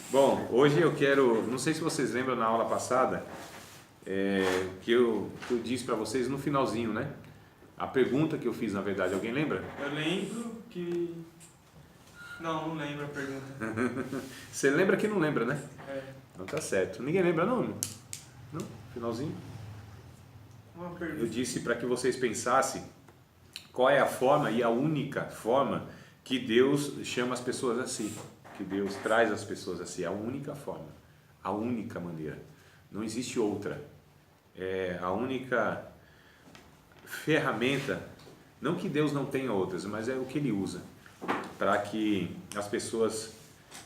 Bom, hoje eu quero, não sei se vocês lembram na aula passada, que eu disse para vocês no finalzinho, né? A pergunta que eu fiz, na verdade, alguém lembra? Eu lembro que... Não lembro a pergunta. Você lembra que não lembra, né? É, Não tá certo. Ninguém lembra não? Não? Finalzinho? uma Eu pergunta. disse para que vocês pensassem qual é a forma e a única forma que Deus chama as pessoas assim, que Deus traz as pessoas assim, a única forma, a única maneira. Não existe outra. É a única ferramenta, não que Deus não tenha outras, mas é o que Ele usa para que as pessoas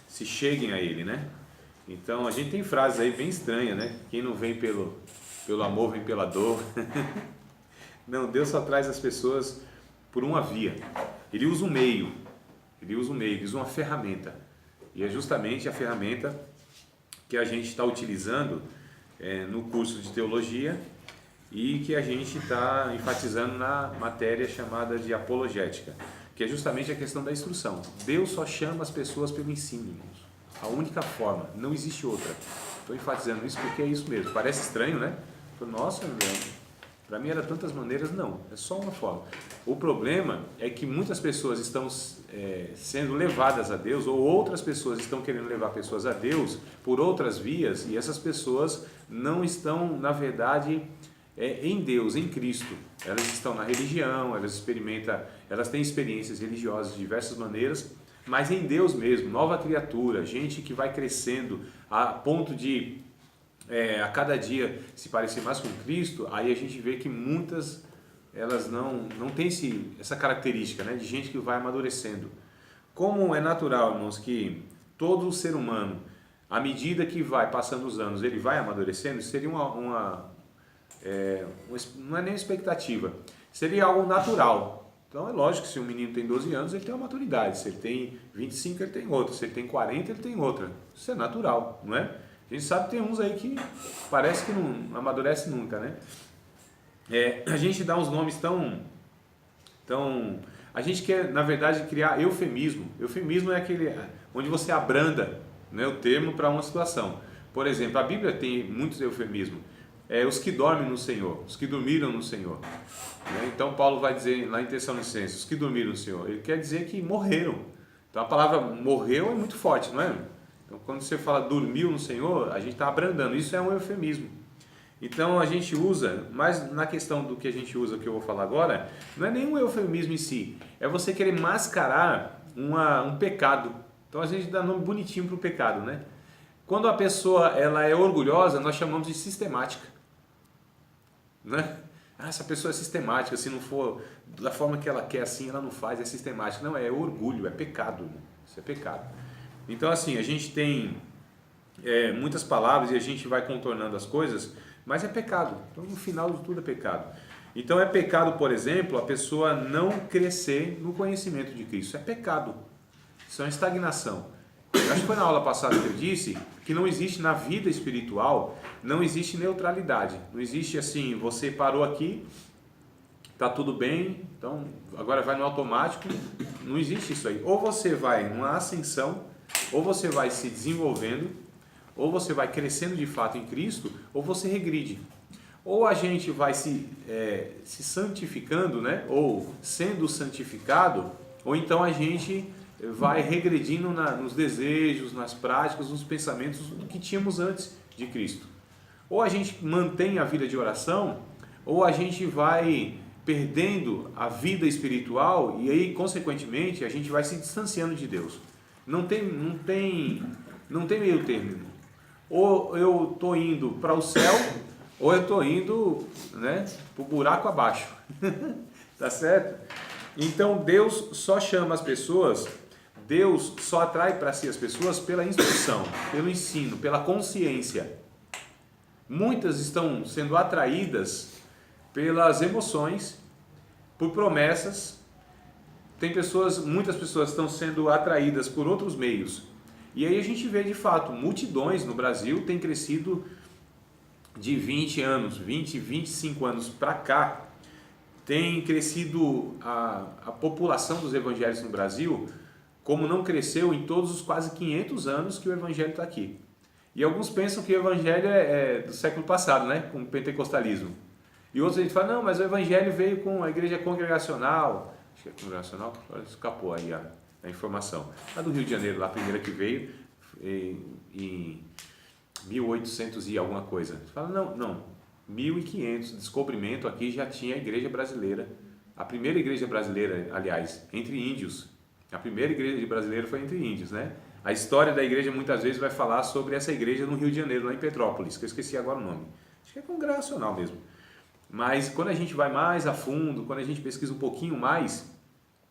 se cheguem a Ele, né? Então a gente tem frases aí bem estranhas, né? Quem não vem pelo amor vem pela dor. Não, Deus só traz as pessoas por uma via. Ele usa um meio, ele usa uma ferramenta. E é justamente a ferramenta que a gente está utilizando no curso de teologia e que a gente está enfatizando na matéria chamada de apologética, que é justamente a questão da instrução. Deus só chama as pessoas pelo ensino, irmãos. A única forma, não existe outra. Estou enfatizando isso porque é isso mesmo. Parece estranho, né? Nossa, para mim era tantas maneiras. Não, é só uma forma. O problema é que muitas pessoas estão sendo levadas a Deus, ou outras pessoas estão querendo levar pessoas a Deus por outras vias, e essas pessoas não estão, na verdade, em Deus, em Cristo. Elas estão na religião, elas têm experiências religiosas de diversas maneiras, mas em Deus mesmo, nova criatura, gente que vai crescendo a ponto de a cada dia se parecer mais com Cristo. Aí a gente vê que muitas, elas não têm essa característica, né, de gente que vai amadurecendo. Como é natural, irmãos, que todo ser humano, à medida que vai passando os anos, ele vai amadurecendo, seria não é nem uma expectativa, seria algo natural. Então é lógico que se um menino tem 12 anos, ele tem uma maturidade. Se ele tem 25, ele tem outra. Se ele tem 40, ele tem outra. Isso é natural, não é? A gente sabe que tem uns aí que parece que não amadurece nunca, né? A gente dá uns nomes tão... A gente quer, na verdade, criar eufemismo. Eufemismo é aquele onde você abranda, né, o termo para uma situação. Por exemplo, a Bíblia tem muitos eufemismos. Os que dormem no Senhor, os que dormiram no Senhor. Né? Então Paulo vai dizer lá em Tessalonicenses, os que dormiram no Senhor. Ele quer dizer que morreram. Então a palavra morreu é muito forte, não é? Então, quando você fala dormiu no Senhor, a gente está abrandando. Isso é um eufemismo. Então, a gente usa, mas na questão do que a gente usa, que eu vou falar agora, não é nenhum eufemismo em si. É você querer mascarar um pecado. Então, a gente dá nome bonitinho para o pecado, né? Quando a pessoa ela é orgulhosa, nós chamamos de sistemática. Né? Essa pessoa é sistemática. Se não for da forma que ela quer assim, ela não faz, é sistemática. Não, é orgulho, é pecado. Isso é pecado. Então, assim, a gente tem muitas palavras e a gente vai contornando as coisas, mas é pecado. Então, no final de tudo é pecado. Então, é pecado, por exemplo, a pessoa não crescer no conhecimento de Cristo. É pecado. Isso é uma estagnação. Eu acho que foi na aula passada que eu disse que não existe na vida espiritual, não existe neutralidade. Não existe assim, você parou aqui, tá tudo bem, então agora vai no automático. Não existe isso aí. Ou você vai numa ascensão, ou você vai se desenvolvendo, ou você vai crescendo de fato em Cristo, ou você regride. Ou a gente vai se santificando, né? Ou sendo santificado, ou então a gente vai regredindo nos desejos, nas práticas, nos pensamentos do que tínhamos antes de Cristo. Ou a gente mantém a vida de oração, ou a gente vai perdendo a vida espiritual e aí, consequentemente, a gente vai se distanciando de Deus. Não tem meio termo, irmão. Ou eu estou indo para o céu, ou eu estou indo, né, para o buraco abaixo. Tá certo? Então Deus só chama as pessoas, Deus só atrai para si as pessoas pela instrução, pelo ensino, pela consciência. Muitas estão sendo atraídas pelas emoções, por promessas. Muitas pessoas estão sendo atraídas por outros meios. E aí a gente vê de fato, multidões no Brasil têm crescido de 20 anos, 20, 25 anos para cá. Tem crescido a população dos evangélicos no Brasil como não cresceu em todos os quase 500 anos que o Evangelho está aqui. E alguns pensam que o Evangelho é do século passado, né? Com o pentecostalismo. E outros a gente fala, não, mas o Evangelho veio com a igreja congregacional. Acho que é congregacional, escapou aí a informação. A do Rio de Janeiro, lá a primeira que veio, em 1800 e alguma coisa. Você fala, não, 1500, descobrimento aqui já tinha a igreja brasileira. A primeira igreja brasileira, aliás, entre índios. A primeira igreja brasileira foi entre índios, né? A história da igreja muitas vezes vai falar sobre essa igreja no Rio de Janeiro, lá em Petrópolis, que eu esqueci agora o nome. Acho que é congregacional mesmo. Mas quando a gente vai mais a fundo, quando a gente pesquisa um pouquinho mais,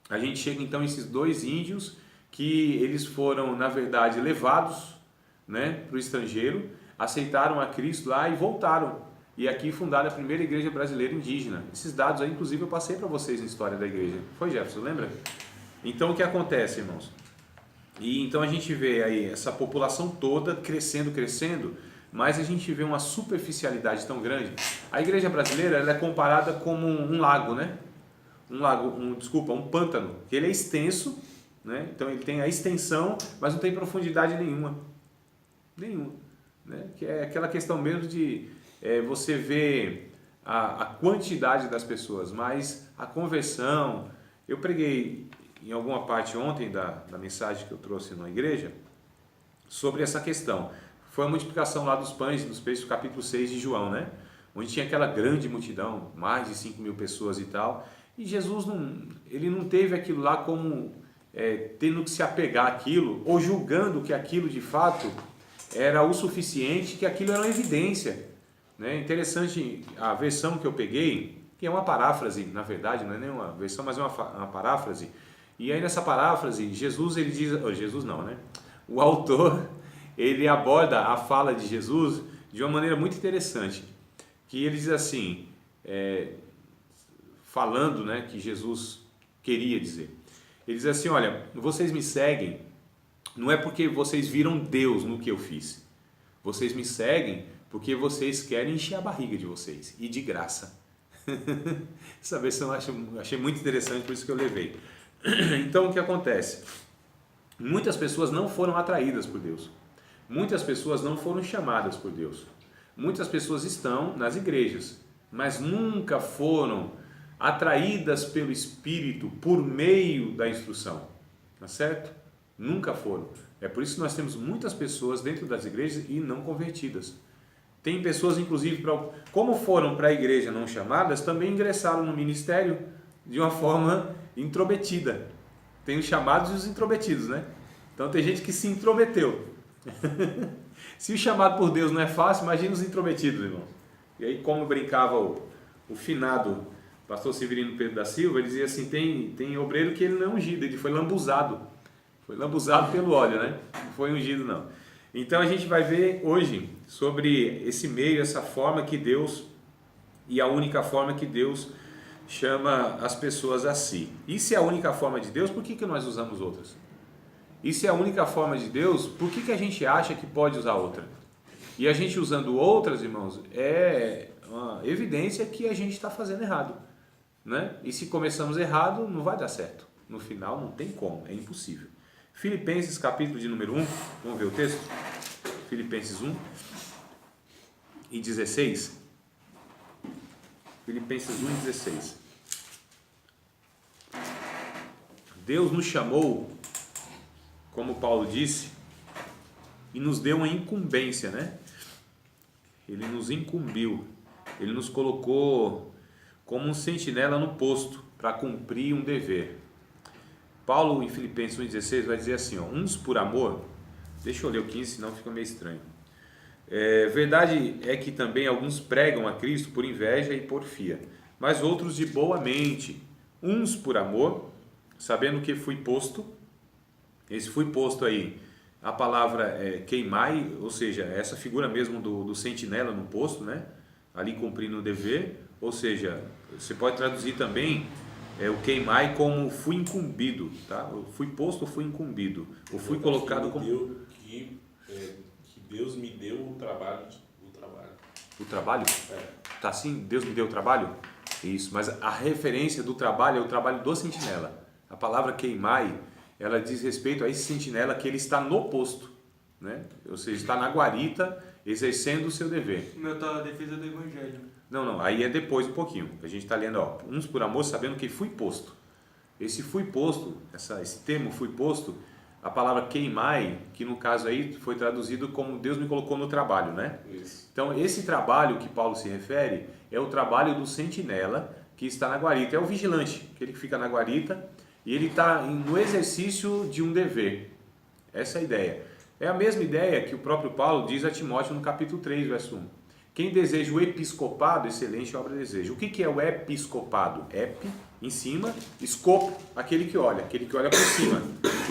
a gente chega então a esses dois índios que eles foram, na verdade, levados, né, para o estrangeiro, aceitaram a Cristo lá e voltaram. E aqui fundaram a primeira igreja brasileira indígena. Esses dados aí, inclusive, eu passei para vocês na história da igreja. Foi, Jefferson, lembra? Então, o que acontece, irmãos? E então a gente vê aí essa população toda crescendo, mas a gente vê uma superficialidade tão grande. A igreja brasileira ela é comparada como um lago, né? Um pântano, que ele é extenso, né? Então ele tem a extensão, mas não tem profundidade nenhuma, né? Que é aquela questão mesmo de você ver a quantidade das pessoas, mas a conversão. Eu preguei em alguma parte ontem da mensagem que eu trouxe na igreja sobre essa questão. Foi a multiplicação lá dos pães e dos peixes, capítulo 6 de João, né? Onde tinha aquela grande multidão, mais de 5.000 pessoas e tal. E Jesus ele não teve aquilo lá como tendo que se apegar àquilo, ou julgando que aquilo de fato era o suficiente, que aquilo era uma evidência. Né? Interessante a versão que eu peguei, que é uma paráfrase, na verdade, não é nem uma versão, mas é uma paráfrase. E aí nessa paráfrase, Jesus ele diz, Jesus não, né? O autor, ele aborda a fala de Jesus de uma maneira muito interessante, que ele diz assim, falando, né, que Jesus queria dizer. Ele diz assim, olha, vocês me seguem, não é porque vocês viram Deus no que eu fiz. Vocês me seguem porque vocês querem encher a barriga de vocês, e de graça. Essa versão eu achei muito interessante, por isso que eu levei. Então o que acontece? Muitas pessoas não foram atraídas por Deus. Muitas pessoas não foram chamadas por Deus. Muitas pessoas estão nas igrejas, mas nunca foram atraídas pelo Espírito por meio da instrução. Tá certo? Nunca foram. É por isso que nós temos muitas pessoas dentro das igrejas e não convertidas. Tem pessoas, inclusive, como foram para a igreja não chamadas, também ingressaram no ministério de uma forma intrometida. Tem os chamados e os intrometidos, né? Então tem gente que se intrometeu. Se o chamado por Deus não é fácil, imagina os intrometidos, irmão. E aí, como brincava o finado pastor Severino Pedro da Silva, ele dizia assim, tem obreiro que ele não é ungido, ele foi lambuzado. Foi lambuzado pelo óleo, né? Não foi ungido, não. Então a gente vai ver hoje sobre esse meio, essa forma que Deus, e a única forma que Deus chama as pessoas a si. E se é a única forma de Deus, por que nós usamos outras? E se é a única forma de Deus, por que a gente acha que pode usar outra? E a gente usando outras, irmãos, é uma evidência que a gente está fazendo errado. Né? E se começamos errado, não vai dar certo. No final não tem como, é impossível. Filipenses capítulo de número 1, vamos ver o texto? Filipenses 1 e 16. Filipenses 1 e 16. Deus nos chamou, como Paulo disse, e nos deu uma incumbência, né? Ele nos incumbiu, ele nos colocou como um sentinela no posto para cumprir um dever. Paulo, em Filipenses 1,16, vai dizer assim, ó, uns por amor, deixa eu ler o 15, senão fica meio estranho. Verdade é que também alguns pregam a Cristo por inveja e porfia, mas outros de boa mente, uns por amor, sabendo que fui posto, esse fui posto aí, a palavra é queimai, ou seja, essa figura mesmo do sentinela no posto, né? Ali cumprindo o dever, ou seja, você pode traduzir também o queimai como fui incumbido, tá? Eu fui posto ou fui incumbido, ou fui colocado como... Que Deus me deu o trabalho. O trabalho? Tá assim, Deus me deu o trabalho? Isso, mas a referência do trabalho é o trabalho do sentinela. A palavra queimai, ela diz respeito a esse sentinela que ele está no posto, né? Ou seja, está na guarita exercendo o seu dever. O meu tá a defesa do evangelho. Não, aí é depois um pouquinho. A gente está lendo, ó, uns por amor, sabendo que fui posto. Esse fui posto, esse termo fui posto, a palavra queimai, que no caso aí foi traduzido como Deus me colocou no trabalho, né? Isso. Então esse trabalho que Paulo se refere é o trabalho do sentinela que está na guarita, é o vigilante, aquele que fica na guarita e ele está no exercício de um dever. Essa é a ideia. É a mesma ideia que o próprio Paulo diz a Timóteo no capítulo 3, verso 1. Quem deseja o episcopado, excelente obra deseja. O que é o episcopado? Epi, em cima, escopo, aquele que olha por cima.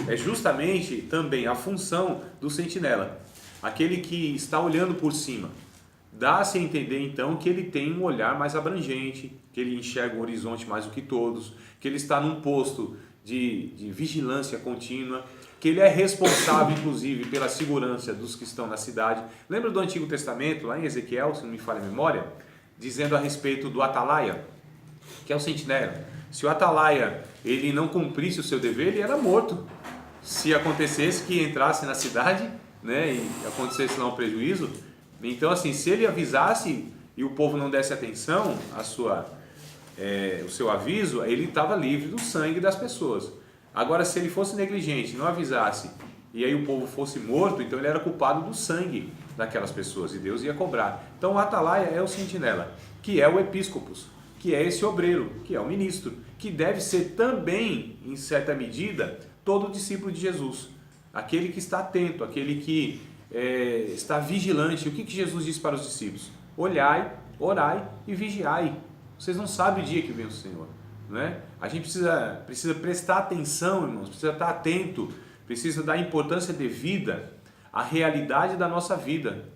É justamente também a função do sentinela, aquele que está olhando por cima. Dá-se a entender então que ele tem um olhar mais abrangente, que ele enxerga o horizonte mais do que todos, que ele está num posto de vigilância contínua, que ele é responsável inclusive pela segurança dos que estão na cidade. Lembra do Antigo Testamento, lá em Ezequiel, se não me falha a memória, dizendo a respeito do atalaia, que é o sentinela. Se o atalaia ele não cumprisse o seu dever, ele era morto. Se acontecesse que entrasse na cidade, né, e acontecesse lá um prejuízo, então assim, se ele avisasse e o povo não desse atenção o seu aviso, ele estava livre do sangue das pessoas. Agora, se ele fosse negligente, não avisasse, e aí o povo fosse morto, então ele era culpado do sangue daquelas pessoas, e Deus ia cobrar. Então o atalaia é o sentinela, que é o episcopos, que é esse obreiro, que é o ministro, que deve ser também, em certa medida, todo discípulo de Jesus. Aquele que está atento, aquele que está vigilante. O que Jesus disse para os discípulos? Olhai, orai e vigiai. Vocês não sabem o dia que vem o Senhor. Não é? A gente precisa prestar atenção, irmãos, precisa estar atento, precisa dar importância devida à realidade da nossa vida.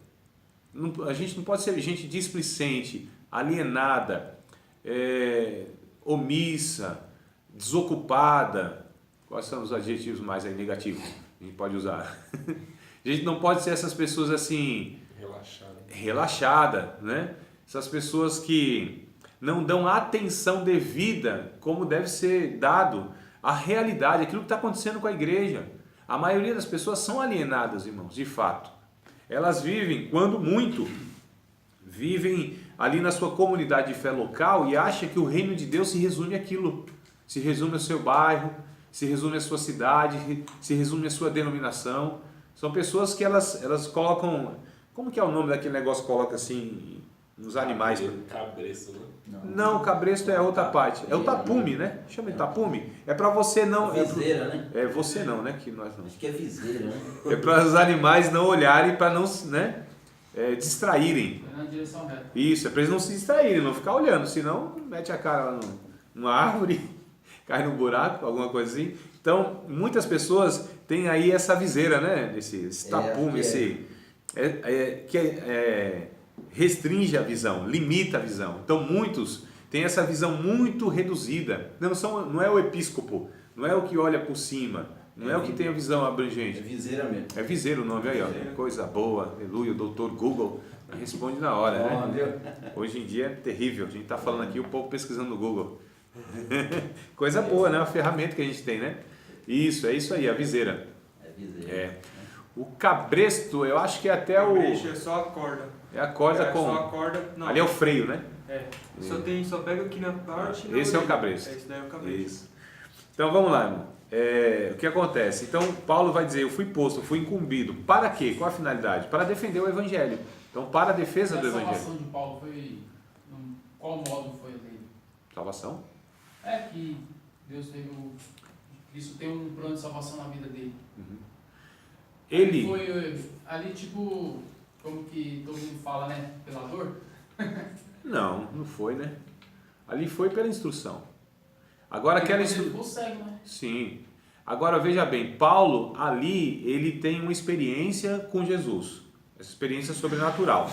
A gente não pode ser gente displicente, alienada, omissa, desocupada. Quais são os adjetivos mais aí negativos que a gente pode usar? A gente não pode ser essas pessoas assim relaxada, né? Essas pessoas que não dão atenção devida como deve ser dado à realidade, aquilo que está acontecendo com a igreja. A maioria das pessoas são alienadas, irmãos, de fato. Elas vivem, quando muito, vivem ali na sua comunidade de fé local e acham que o reino de Deus se resume àquilo. Se resume ao seu bairro, se resume à sua cidade, se resume à sua denominação. São pessoas que elas colocam... Como que é o nome daquele negócio que coloca assim nos animais? Cabresto, né? Não, cabresto é outra parte. É o tapume, né? Chama de tapume. É para você não... Viseira, né? É você não, né? Que nós não. Acho que é viseira, né? É para os animais não olharem, para não, né? Distraírem. Na direção reta. Isso, é para eles não se distraírem, não ficar olhando, senão mete a cara lá numa árvore, cai no buraco, alguma coisa assim. Então, muitas pessoas têm aí essa viseira, né? Esse tapume, restringe a visão, limita a visão. Então, muitos têm essa visão muito reduzida. Não é o episcopo, não é o que olha por cima, não é o que tem a visão abrangente. É viseira mesmo. É viseira o nome aí, ó. Coisa boa, aleluia, o doutor Google responde na hora, né? Hoje em dia é terrível, a gente está falando aqui, o povo pesquisando no Google. Coisa boa, né? Uma ferramenta que a gente tem, né? Isso, é isso aí, a viseira. É viseira. O cabresto, eu acho que é até o... Cabresto é só a corda. É a corda com... Só a corda. Não. Ali é o freio, né? Só pega aqui na parte... Esse é o cabresto. Esse daí é o cabresto. Isso. Então vamos lá, irmão. O que acontece? Então Paulo vai dizer, eu fui posto, eu fui incumbido. Para quê? Qual a finalidade? Para defender o evangelho. Então para a defesa do evangelho. A salvação de Paulo foi... Qual modo foi dele? Salvação? É que Deus teve Cristo tem um plano de salvação na vida dele. Uhum. Ele foi ali tipo, como que todo mundo fala, né? Pela dor? Não foi, né? Ali foi pela instrução. Agora aquela instrução... consegue, né? Sim. Agora veja bem, Paulo ali, ele tem uma experiência com Jesus. Essa experiência sobrenatural.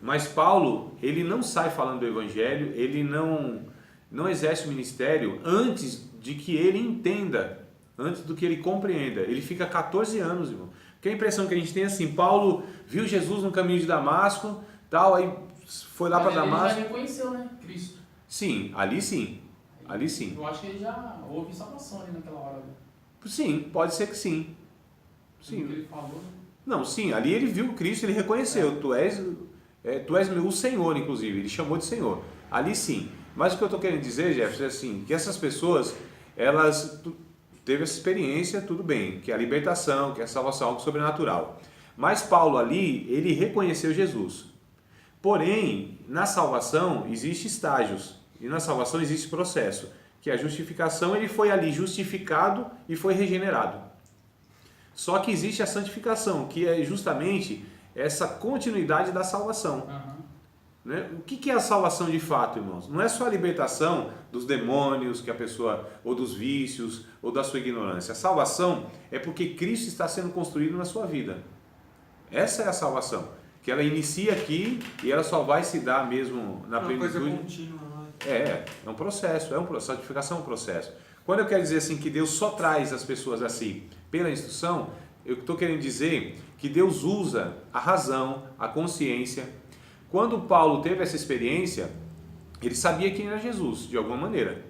Mas Paulo, ele não sai falando do evangelho, ele não exerce o ministério antes de que ele entenda, antes do que ele compreenda. Ele fica 14 anos, irmão. Porque a impressão que a gente tem é assim, Paulo viu Jesus no caminho de Damasco, tal, aí foi lá para Damasco. Ele já reconheceu, né? Cristo. Sim, ali sim. Ali sim. Eu acho que ele já houve salvação ali naquela hora. Sim, pode ser que sim. Sim. O que ele falou, né? Não, sim, ali ele viu Cristo, ele reconheceu, tu és o Senhor, inclusive, ele chamou de Senhor. Ali sim. Mas o que eu estou querendo dizer, Jefferson, é assim, que essas pessoas, elas teve essa experiência, tudo bem, que é a libertação, que é a salvação, algo sobrenatural. Mas Paulo ali, ele reconheceu Jesus. Porém, na salvação existe estágios, e na salvação existe processo, que é a justificação, ele foi ali justificado e foi regenerado. Só que existe a santificação, que é justamente essa continuidade da salvação. Né? O que é a salvação de fato, irmãos? Não é só a libertação dos demônios que a pessoa, ou dos vícios, ou da sua ignorância. A salvação é porque Cristo está sendo construído na sua vida. Essa é a salvação, que ela inicia aqui e ela só vai se dar mesmo na plenitude. É uma coisa contínua, não é? É um processo, santificação é um processo. Quando eu quero dizer assim que Deus só traz as pessoas assim pela instrução, eu estou querendo dizer que Deus usa a razão, a consciência. Quando Paulo teve essa experiência, ele sabia quem era Jesus, de alguma maneira.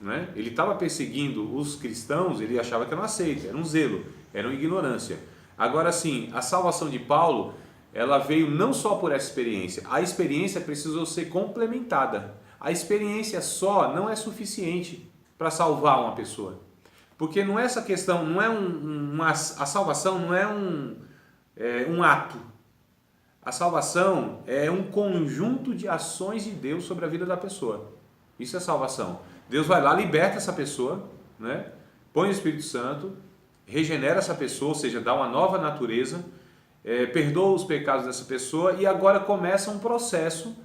Né? Ele estava perseguindo os cristãos, ele achava que era uma seita, era um zelo, era uma ignorância. Agora sim, a salvação de Paulo, ela veio não só por essa experiência, a experiência precisou ser complementada. A experiência só não é suficiente para salvar uma pessoa. Porque não é essa questão, não é a salvação não é um ato. A salvação é um conjunto de ações de Deus sobre a vida da pessoa. Isso é salvação. Deus vai lá, liberta essa pessoa, né? Põe o Espírito Santo, regenera essa pessoa, ou seja, dá uma nova natureza, perdoa os pecados dessa pessoa e agora começa um processo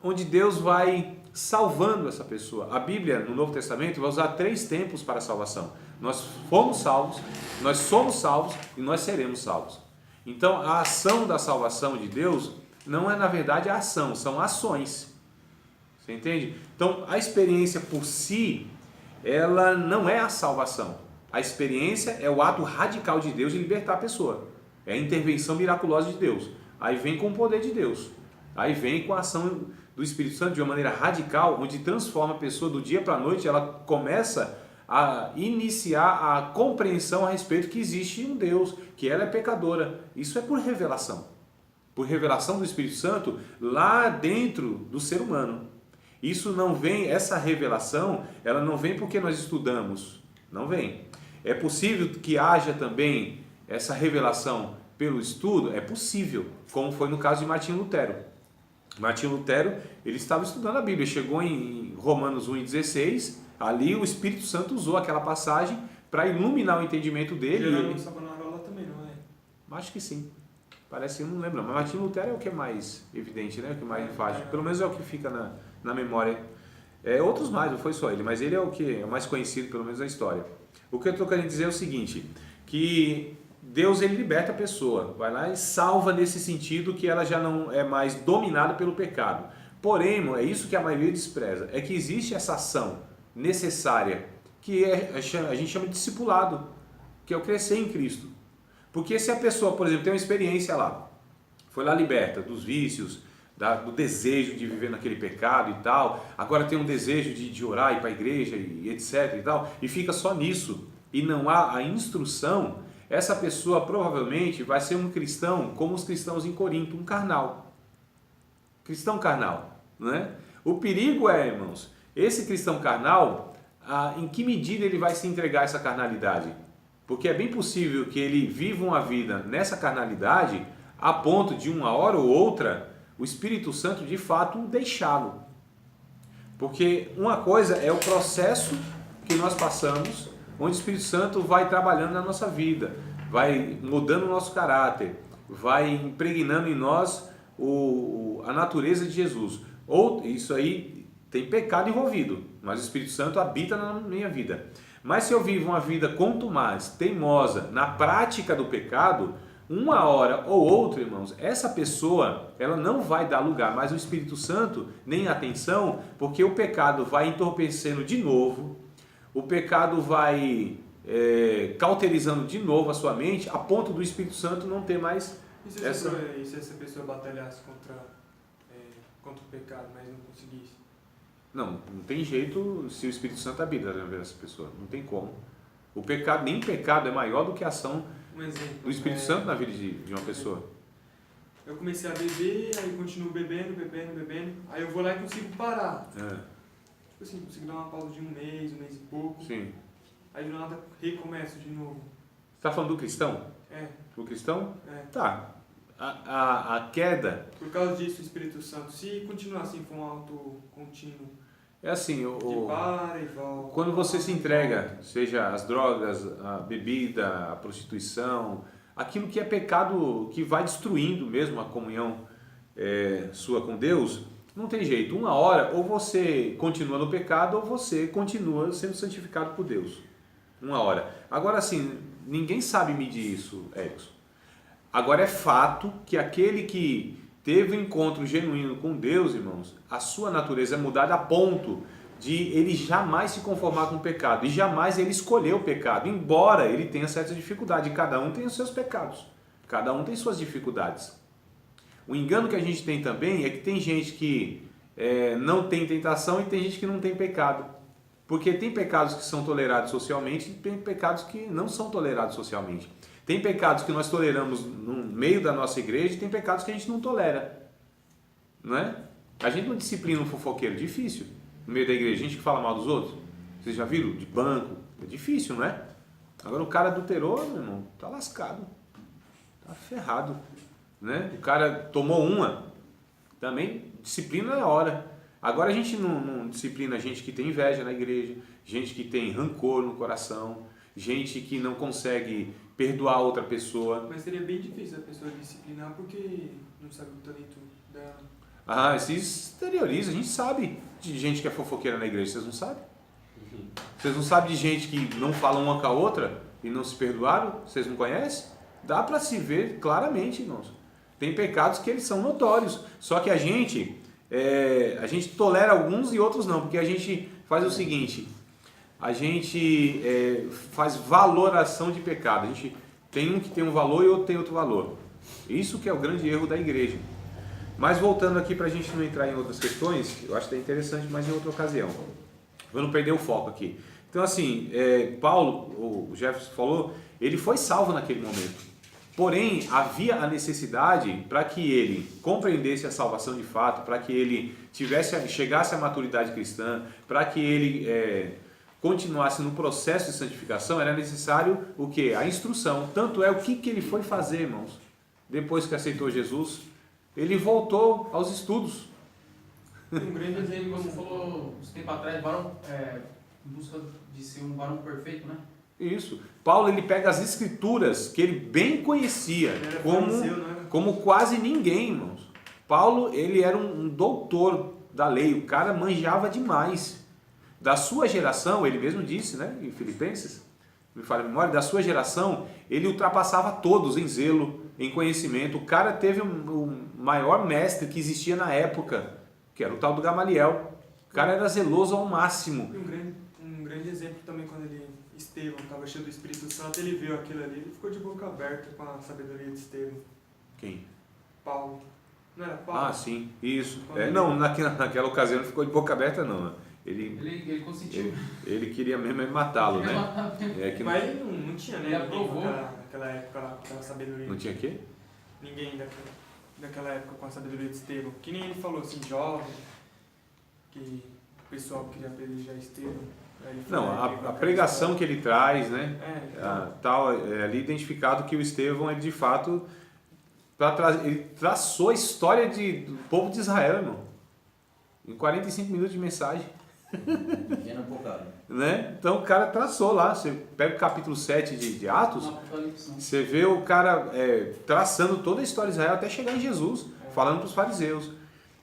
onde Deus vai salvando essa pessoa. A Bíblia, no Novo Testamento, vai usar 3 tempos para a salvação. Nós fomos salvos, nós somos salvos e nós seremos salvos. Então, a ação da salvação de Deus não é, na verdade, a ação, são ações. Você entende? Então, a experiência por si, ela não é a salvação. A experiência é o ato radical de Deus de libertar a pessoa. É a intervenção miraculosa de Deus. Aí vem com o poder de Deus. Aí vem com a ação do Espírito Santo de uma maneira radical, onde transforma a pessoa do dia para a noite, ela começa a iniciar a compreensão a respeito que existe um Deus, que ela é pecadora. Isso é por revelação do Espírito Santo lá dentro do ser humano. Isso não vem, essa revelação, ela não vem porque nós estudamos, não vem. É possível que haja também essa revelação pelo estudo? É possível, como foi no caso de Martinho Lutero. Martinho Lutero, ele estava estudando a Bíblia, chegou em Romanos 1,16, ali o Espírito Santo usou aquela passagem para iluminar o entendimento dele. Jerônimo Savonarola também, não é? Acho que sim. Parece que eu não lembro, mas Martinho Lutero é o que é mais evidente, né? O que mais enfático. Pelo menos é o que fica na memória. Outros mais, não foi só ele, mas ele é o que é mais conhecido, pelo menos na história. O que eu estou querendo dizer é o seguinte, que Deus, ele liberta a pessoa, vai lá e salva nesse sentido que ela já não é mais dominada pelo pecado. Porém, é isso que a maioria despreza, é que existe essa ação necessária, que a gente chama de discipulado, que é o crescer em Cristo. Porque se a pessoa, por exemplo, tem uma experiência lá, foi lá liberta dos vícios, do desejo de viver naquele pecado e tal, agora tem um desejo de orar, ir para a igreja e etc e tal, e fica só nisso, e não há a instrução, essa pessoa provavelmente vai ser um cristão como os cristãos em Corinto, um carnal. Cristão carnal, né? O perigo é, irmãos, esse cristão carnal, em que medida ele vai se entregar a essa carnalidade? Porque é bem possível que ele viva uma vida nessa carnalidade a ponto de uma hora ou outra o Espírito Santo de fato deixá-lo. Porque uma coisa é o processo que nós passamos, onde o Espírito Santo vai trabalhando na nossa vida, vai mudando o nosso caráter, vai impregnando em nós a natureza de Jesus. Ou isso aí tem pecado envolvido, mas o Espírito Santo habita na minha vida. Mas se eu vivo uma vida contumaz, teimosa, na prática do pecado, uma hora ou outra, irmãos, essa pessoa, ela não vai dar lugar mais ao Espírito Santo, nem atenção, porque o pecado vai entorpecendo de novo, o pecado vai cauterizando de novo a sua mente, a ponto do Espírito Santo não ter mais E se essa pessoa batalhasse contra o pecado, mas não conseguisse? Não tem jeito se o Espírito Santo habita na vida dessa pessoa, não tem como. O pecado, nem pecado é maior do que a ação Um exemplo. do Espírito Santo na vida de uma pessoa. Eu comecei a beber, aí continuo bebendo, aí eu vou lá e consigo parar. É, Tipo assim, consigo dar uma pausa de um mês e pouco. sim. Aí do nada recomeço de novo. Você está falando do cristão? É, Do cristão? é. Tá. A queda Por causa disso, o Espírito Santo, se continuar assim, for um alto contínuo, é assim, que para e volta. quando você se entrega, seja as drogas, a bebida, a prostituição, aquilo que é pecado que vai destruindo mesmo a comunhão sua com Deus, não tem jeito. Uma hora, ou você continua no pecado, ou você continua sendo santificado por Deus. Uma hora. Agora, assim, ninguém sabe medir isso, Erickson. Agora, é fato que aquele que teve um encontro genuíno com Deus, irmãos, a sua natureza é mudada a ponto de ele jamais se conformar com o pecado e jamais ele escolher o pecado, embora ele tenha certas dificuldades. Cada um tem os seus pecados, cada um tem suas dificuldades. O engano que a gente tem também é que tem gente que não tem tentação e tem gente que não tem pecado. Porque tem pecados que são tolerados socialmente e tem pecados que não são tolerados socialmente. Tem pecados que nós toleramos no meio da nossa igreja e tem pecados que a gente não tolera. Não é? A gente não disciplina um fofoqueiro, difícil. No meio da igreja, gente que fala mal dos outros. Vocês já viram? De banco. É difícil, não é? Agora o cara adulterou, meu irmão, tá lascado. Tá ferrado. Né? O cara tomou uma. Também, disciplina é hora. Agora a gente não disciplina gente que tem inveja na igreja, gente que tem rancor no coração, gente que não consegue perdoar outra pessoa. Mas seria bem difícil a pessoa disciplinar porque não sabe o talento dela. Ah, se exterioriza, a gente sabe de gente que é fofoqueira na igreja, vocês não sabem? Vocês não sabem de gente que não fala uma com a outra e não se perdoaram? Vocês não conhecem? Dá para se ver claramente, irmãos. Tem pecados que eles são notórios, só que a gente tolera alguns e outros não, porque a gente faz o seguinte, a gente faz valoração de pecado, a gente tem um que tem um valor e outro tem outro valor. Isso que é o grande erro da igreja. Mas voltando aqui para a gente não entrar em outras questões, eu acho que é interessante, mas em outra ocasião. Eu não perder o foco aqui. Então assim, Paulo, o Jefferson falou, ele foi salvo naquele momento. Porém, havia a necessidade para que ele compreendesse a salvação de fato, para que ele chegasse à maturidade cristã, para que ele continuasse no processo de santificação, era necessário o quê? A instrução. Tanto é o que ele foi fazer, irmãos. Depois que aceitou Jesus, ele voltou aos estudos. Um grande exemplo, como você falou uns tempos atrás, em busca de ser um varão perfeito, né? Isso. Paulo, ele pega as escrituras que ele bem conhecia, como quase ninguém, irmãos. Paulo, ele era um doutor da lei, o cara manjava demais. Da sua geração, ele mesmo disse, né, em Filipenses, me falha a memória, da sua geração, ele ultrapassava todos em zelo, em conhecimento. O cara teve o maior mestre que existia na época, que era o tal do Gamaliel. O cara era zeloso ao máximo. E um grande exemplo também quando Estevão estava cheio do Espírito Santo, ele viu aquilo ali, ele ficou de boca aberta com a sabedoria de Estevão. Quem? Paulo. Não era Paulo? Ah, sim, isso. Não, naquela ocasião não ficou de boca aberta, não. Ele consentiu. Ele queria mesmo matá-lo, né? Mas ele não tinha, né? Ele aprovou. Naquela época lá, com aquela sabedoria. Não tinha quê? Ninguém daquela época com a sabedoria de Estevão. Que nem ele falou assim, jovem, que o pessoal queria apedrejar Estevão. Não, a pregação que ele traz, né? Então. Ali identificado que o Estevão é de fato, ele traçou a história do povo de Israel, irmão. Em 45 minutos de mensagem. Pequeno bocado. Né? Então o cara traçou lá, você pega o capítulo 7 de Atos, você vê o cara traçando toda a história de Israel até chegar em Jesus, falando para os fariseus.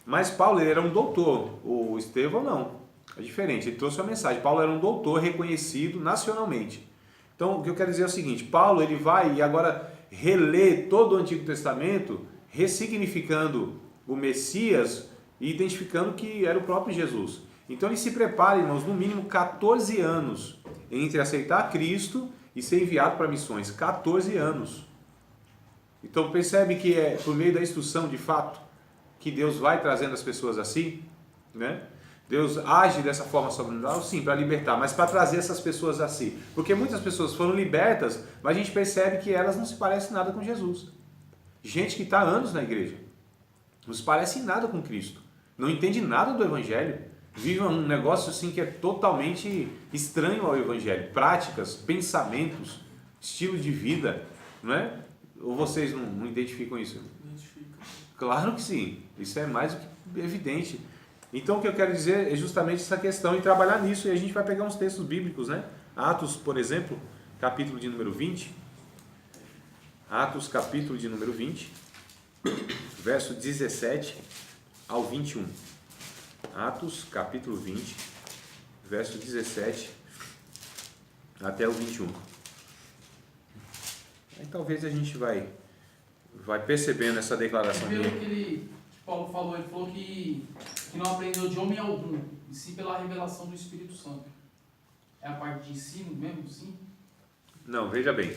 Mas Paulo, ele era um doutor, o Estevão não. É diferente, ele trouxe uma mensagem. Paulo era um doutor reconhecido nacionalmente. Então, o que eu quero dizer é o seguinte, Paulo, ele vai e agora relê todo o Antigo Testamento, ressignificando o Messias e identificando que era o próprio Jesus. Então, ele se prepara, irmãos, no mínimo 14 anos entre aceitar Cristo e ser enviado para missões. 14 anos. Então, percebe que é por meio da instrução, de fato, que Deus vai trazendo as pessoas assim, né? Deus age dessa forma sobrenatural, sim, para libertar, mas para trazer essas pessoas a si. Porque muitas pessoas foram libertas, mas a gente percebe que elas não se parecem nada com Jesus. Gente que está há anos na igreja, não se parece em nada com Cristo, não entende nada do Evangelho, vive um negócio assim que é totalmente estranho ao Evangelho, práticas, pensamentos, estilo de vida, não é? Ou vocês não identificam isso? Identifica. Claro que sim, isso é mais do que evidente. Então o que eu quero dizer é justamente essa questão e trabalhar nisso, e a gente vai pegar uns textos bíblicos, né? Atos, por exemplo, capítulo de número 20. Atos, capítulo de número 20, verso 17 ao 21. Atos, capítulo 20, verso 17 até o 21. Aí talvez a gente vai percebendo essa declaração Pelo dele. que Paulo falou, ele falou que não aprendeu de homem algum, e sim pela revelação do Espírito Santo. É a parte de ensino mesmo, sim? Não, veja bem.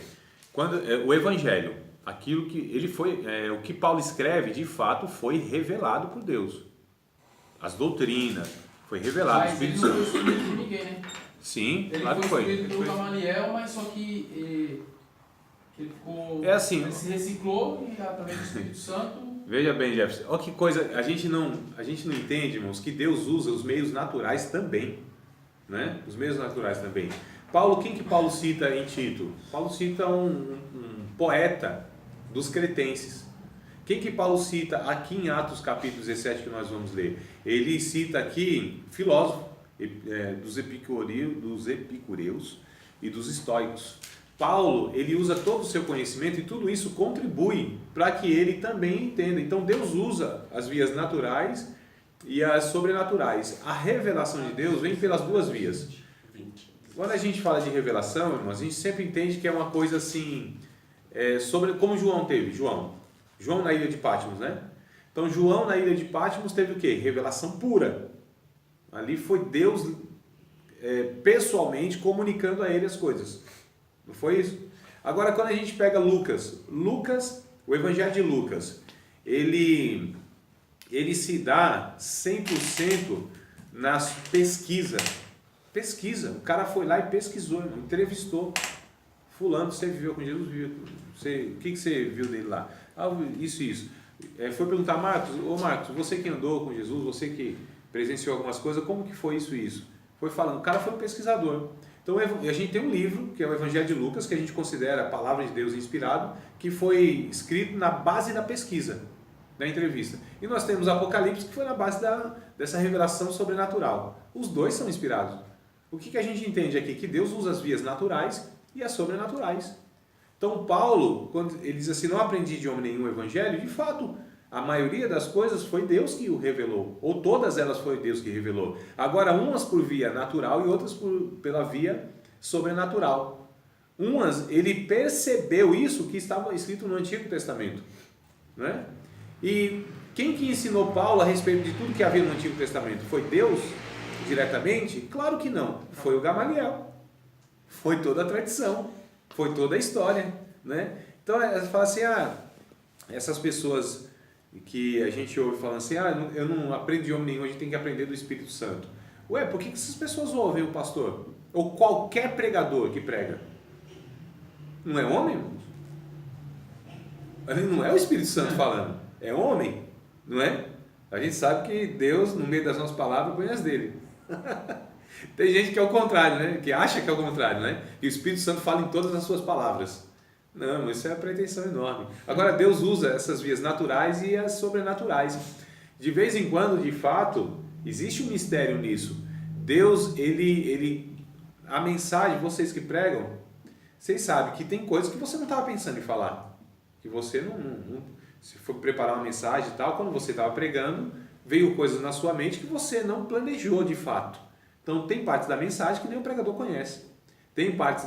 Quando o Evangelho, aquilo que ele foi, o que Paulo escreve, de fato, foi revelado por Deus. As doutrinas, foi revelado. Mas ele não foi instruído por ninguém, né? Sim, Ele claro que foi foi. instruído por Gamaliel, mas só que ele ficou... É assim, ele se reciclou e através do Espírito Santo... Veja bem, Jefferson, olha que coisa, a gente não entende, irmãos, que Deus usa os meios naturais também, né? Os meios naturais também. Paulo, quem que Paulo cita em Tito? Paulo cita um poeta dos cretenses. Quem que Paulo cita aqui em Atos capítulo 17 que nós vamos ler? Ele cita aqui filósofo dos epicureus e dos estoicos. Paulo, ele usa todo o seu conhecimento e tudo isso contribui para que ele também entenda. Então Deus usa as vias naturais e as sobrenaturais. A revelação de Deus vem pelas duas vias. 20. Quando a gente fala de revelação, irmãos, a gente sempre entende que é uma coisa assim, como João teve. João na ilha de Patmos, né? Então João na ilha de Patmos teve o quê? Revelação pura. Ali foi Deus pessoalmente comunicando a ele as coisas. Não foi isso? Agora, quando a gente pega Lucas, o Evangelho de Lucas, ele se dá 100% na pesquisa. O cara foi lá e pesquisou, entrevistou. Fulano, você viveu com Jesus? O que você viu dele lá? Isso. Foi perguntar, Marcos, você que andou com Jesus, você que presenciou algumas coisas, como que foi isso? Foi falando, o cara foi um pesquisador. Então a gente tem um livro, que é o Evangelho de Lucas, que a gente considera a palavra de Deus inspirado, que foi escrito na base da pesquisa, da entrevista. E nós temos Apocalipse, que foi na base dessa revelação sobrenatural. Os dois são inspirados. O que a gente entende aqui? Que Deus usa as vias naturais e as sobrenaturais. Então Paulo, quando ele diz assim, não aprendi de homem nenhum o Evangelho, de fato, a maioria das coisas foi Deus que o revelou, ou todas elas foi Deus que revelou. Agora, umas por via natural e outras pela via sobrenatural. Umas, ele percebeu isso que estava escrito no Antigo Testamento. Né? E quem que ensinou Paulo a respeito de tudo que havia no Antigo Testamento? Foi Deus diretamente? Claro que não. Foi o Gamaliel. Foi toda a tradição. Foi toda a história. Né? Então, você fala assim, essas pessoas que a gente ouve falando assim, eu não aprendo de homem nenhum, a gente tem que aprender do Espírito Santo. Ué, por que essas pessoas ouvem o pastor? Ou qualquer pregador que prega? Não é homem? Não é o Espírito Santo falando, é homem, não é? A gente sabe que Deus, no meio das nossas palavras, põe as dele. Tem gente que é o contrário, né? Que acha que é o contrário, né? Que o Espírito Santo fala em todas as suas palavras. Não, isso é uma pretensão enorme. Agora, Deus usa essas vias naturais e as sobrenaturais. De vez em quando, de fato, existe um mistério nisso. Deus, a mensagem, vocês que pregam, vocês sabem que tem coisas que você não estava pensando em falar. Que você se for preparar uma mensagem e tal, quando você estava pregando, veio coisas na sua mente que você não planejou de fato. Então, tem partes da mensagem que nem o pregador conhece. Tem partes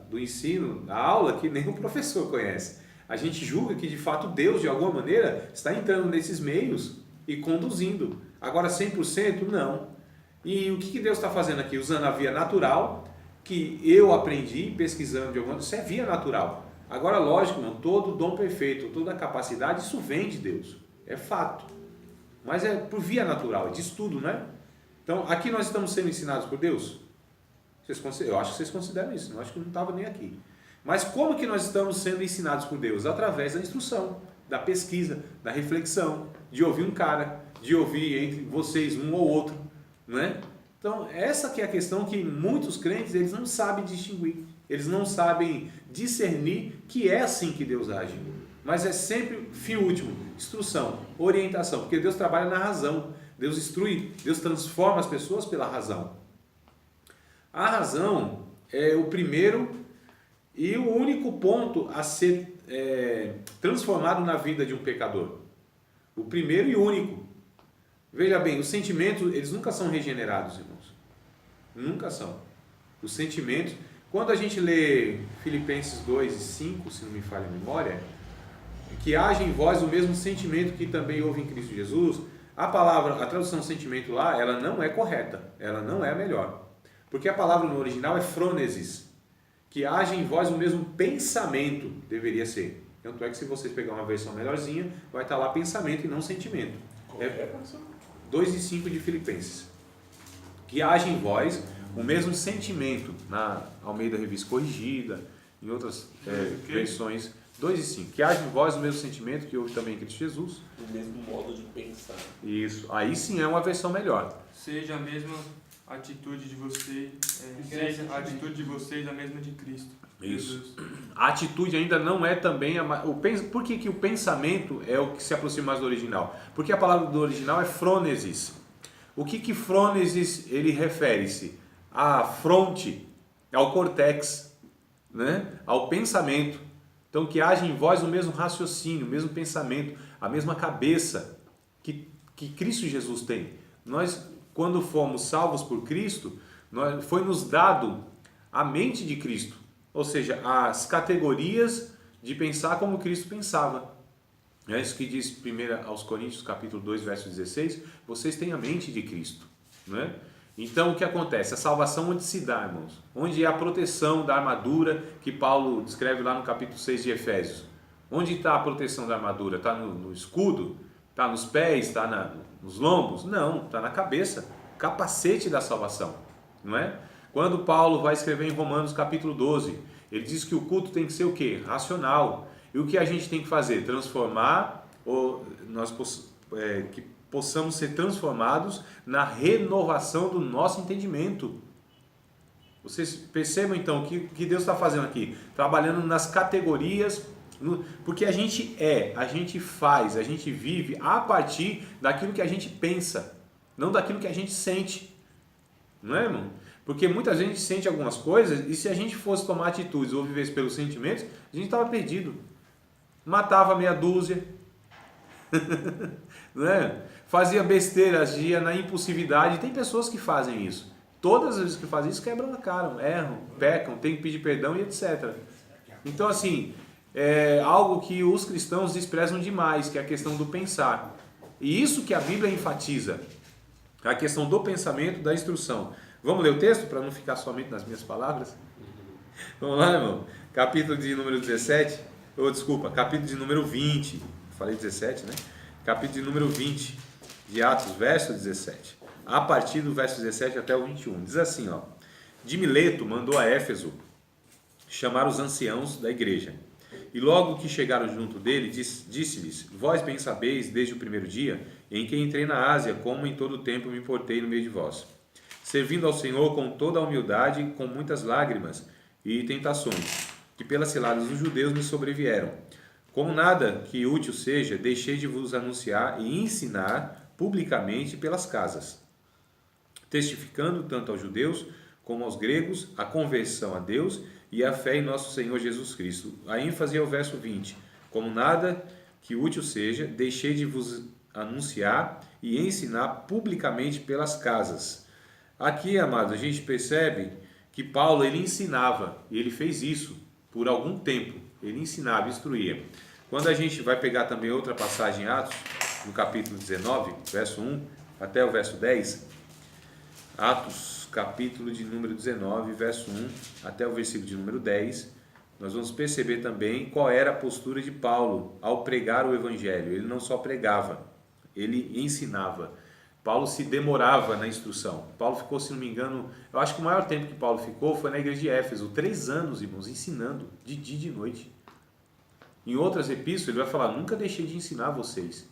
do ensino, da aula, que nem o professor conhece. A gente julga que, de fato, Deus, de alguma maneira, está entrando nesses meios e conduzindo. Agora, 100%, não. E o que Deus está fazendo aqui? Usando a via natural, que eu aprendi pesquisando de alguma maneira. Isso é via natural. Agora, lógico, não, todo dom perfeito, toda capacidade, isso vem de Deus. É fato. Mas é por via natural, é de estudo, né? Então, aqui nós estamos sendo ensinados por Deus? Eu acho que vocês consideram isso, eu acho que não estava nem aqui. Mas como que nós estamos sendo ensinados por Deus? Através da instrução, da pesquisa, da reflexão, de ouvir um cara, de ouvir entre vocês um ou outro, né? Então, essa que é a questão que muitos crentes, eles não sabem distinguir, eles não sabem discernir que é assim que Deus age. Mas é sempre fim último, instrução, orientação, porque Deus trabalha na razão, Deus instrui, Deus transforma as pessoas pela razão. A razão é o primeiro e o único ponto a ser transformado na vida de um pecador. O primeiro e único. Veja bem, os sentimentos, eles nunca são regenerados, irmãos. Nunca são. Os sentimentos, quando a gente lê Filipenses 2:5, se não me falha a memória, que haja em vós o mesmo sentimento que também houve em Cristo Jesus, a tradução sentimento lá, ela não é correta, ela não é a melhor. Porque a palavra no original é frônesis, que haja em vós o mesmo pensamento, deveria ser. Tanto é que se vocês pegar uma versão melhorzinha, vai estar lá pensamento e não sentimento. É 2:5 de Filipenses. Que haja em vós o mesmo sentimento, na Almeida Revista Corrigida, em outras versões, 2:5. Que haja em vós o mesmo sentimento que houve também em Cristo Jesus. O mesmo modo de pensar. Isso, aí sim é uma versão melhor. Seja a mesma atitude de vocês, seja a atitude de vocês a mesma de Cristo. Isso. Jesus. A atitude ainda não é também... Por que o pensamento é o que se aproxima mais do original? Porque a palavra do original é frônesis. O que frônesis ele refere-se? À fronte, ao córtex, né? Ao pensamento. Então, que haja em vós o mesmo raciocínio, o mesmo pensamento, a mesma cabeça que Cristo Jesus tem. Nós, quando fomos salvos por Cristo, foi nos dado a mente de Cristo. Ou seja, as categorias de pensar como Cristo pensava. É isso que diz 1 aos Coríntios, capítulo 2, verso 16. Vocês têm a mente de Cristo. Né? Então, o que acontece? A salvação onde se dá, irmãos? Onde é a proteção da armadura que Paulo descreve lá no capítulo 6 de Efésios? Onde está a proteção da armadura? Está no escudo? Está nos pés? Está nos lombos? Não, está na cabeça. Capacete da salvação. Não é? Quando Paulo vai escrever em Romanos capítulo 12, ele diz que o culto tem que ser o quê? Racional. E o que a gente tem que fazer? Transformar, que possamos ser transformados na renovação do nosso entendimento. Vocês percebam então o que Deus está fazendo aqui? Trabalhando nas categorias, porque a gente faz, a gente vive a partir daquilo que a gente pensa, não daquilo que a gente sente. Não é, irmão? Porque muitas vezes a gente sente algumas coisas e se a gente fosse tomar atitudes ou vivesse pelos sentimentos, a gente estava perdido. Matava meia dúzia, não é? Fazia besteira, agia na impulsividade. Tem pessoas que fazem isso. Todas as vezes que fazem isso, quebram a cara, erram, pecam, tem que pedir perdão e etc. Então, assim, é algo que os cristãos desprezam demais, que é a questão do pensar. E isso que a Bíblia enfatiza, a questão do pensamento, da instrução. Vamos ler o texto para não ficar somente nas minhas palavras? Vamos lá, irmão. Capítulo de número 17, capítulo de número 20. Falei 17, né? Capítulo de número 20 de Atos, verso 17. A partir do verso 17 até o 21. Diz assim, ó. De Mileto mandou a Éfeso chamar os anciãos da igreja. E logo que chegaram junto dele, disse-lhes: Vós bem sabeis, desde o primeiro dia, em que entrei na Ásia, como em todo o tempo me portei no meio de vós, servindo ao Senhor com toda a humildade, com muitas lágrimas e tentações, que pelas ciladas dos judeus me sobrevieram. Como nada que útil seja, deixei de vos anunciar e ensinar publicamente pelas casas, testificando tanto aos judeus como aos gregos a conversão a Deus e a fé em nosso Senhor Jesus Cristo. A ênfase é o verso 20. Como nada que útil seja, deixei de vos anunciar e ensinar publicamente pelas casas. Aqui, amados, a gente percebe que Paulo ele ensinava, e ele fez isso por algum tempo. Ele ensinava, instruía. Quando a gente vai pegar também outra passagem em Atos, no capítulo 19, verso 1 até o verso 10, Atos, capítulo de número 19, verso 1 até o versículo de número 10, nós vamos perceber também qual era a postura de Paulo ao pregar o evangelho. Ele não só pregava, ele ensinava. Paulo se demorava na instrução. Paulo ficou, se não me engano, eu acho que o maior tempo que Paulo ficou foi na igreja de Éfeso, 3 anos, irmãos, ensinando, de dia e de noite. Em outras epístolas ele vai falar, nunca deixei de ensinar vocês,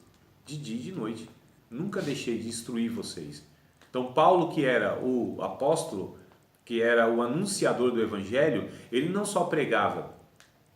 de dia e de noite. Nunca deixei de instruir vocês. Então Paulo, que era o apóstolo, que era o anunciador do evangelho, ele não só pregava,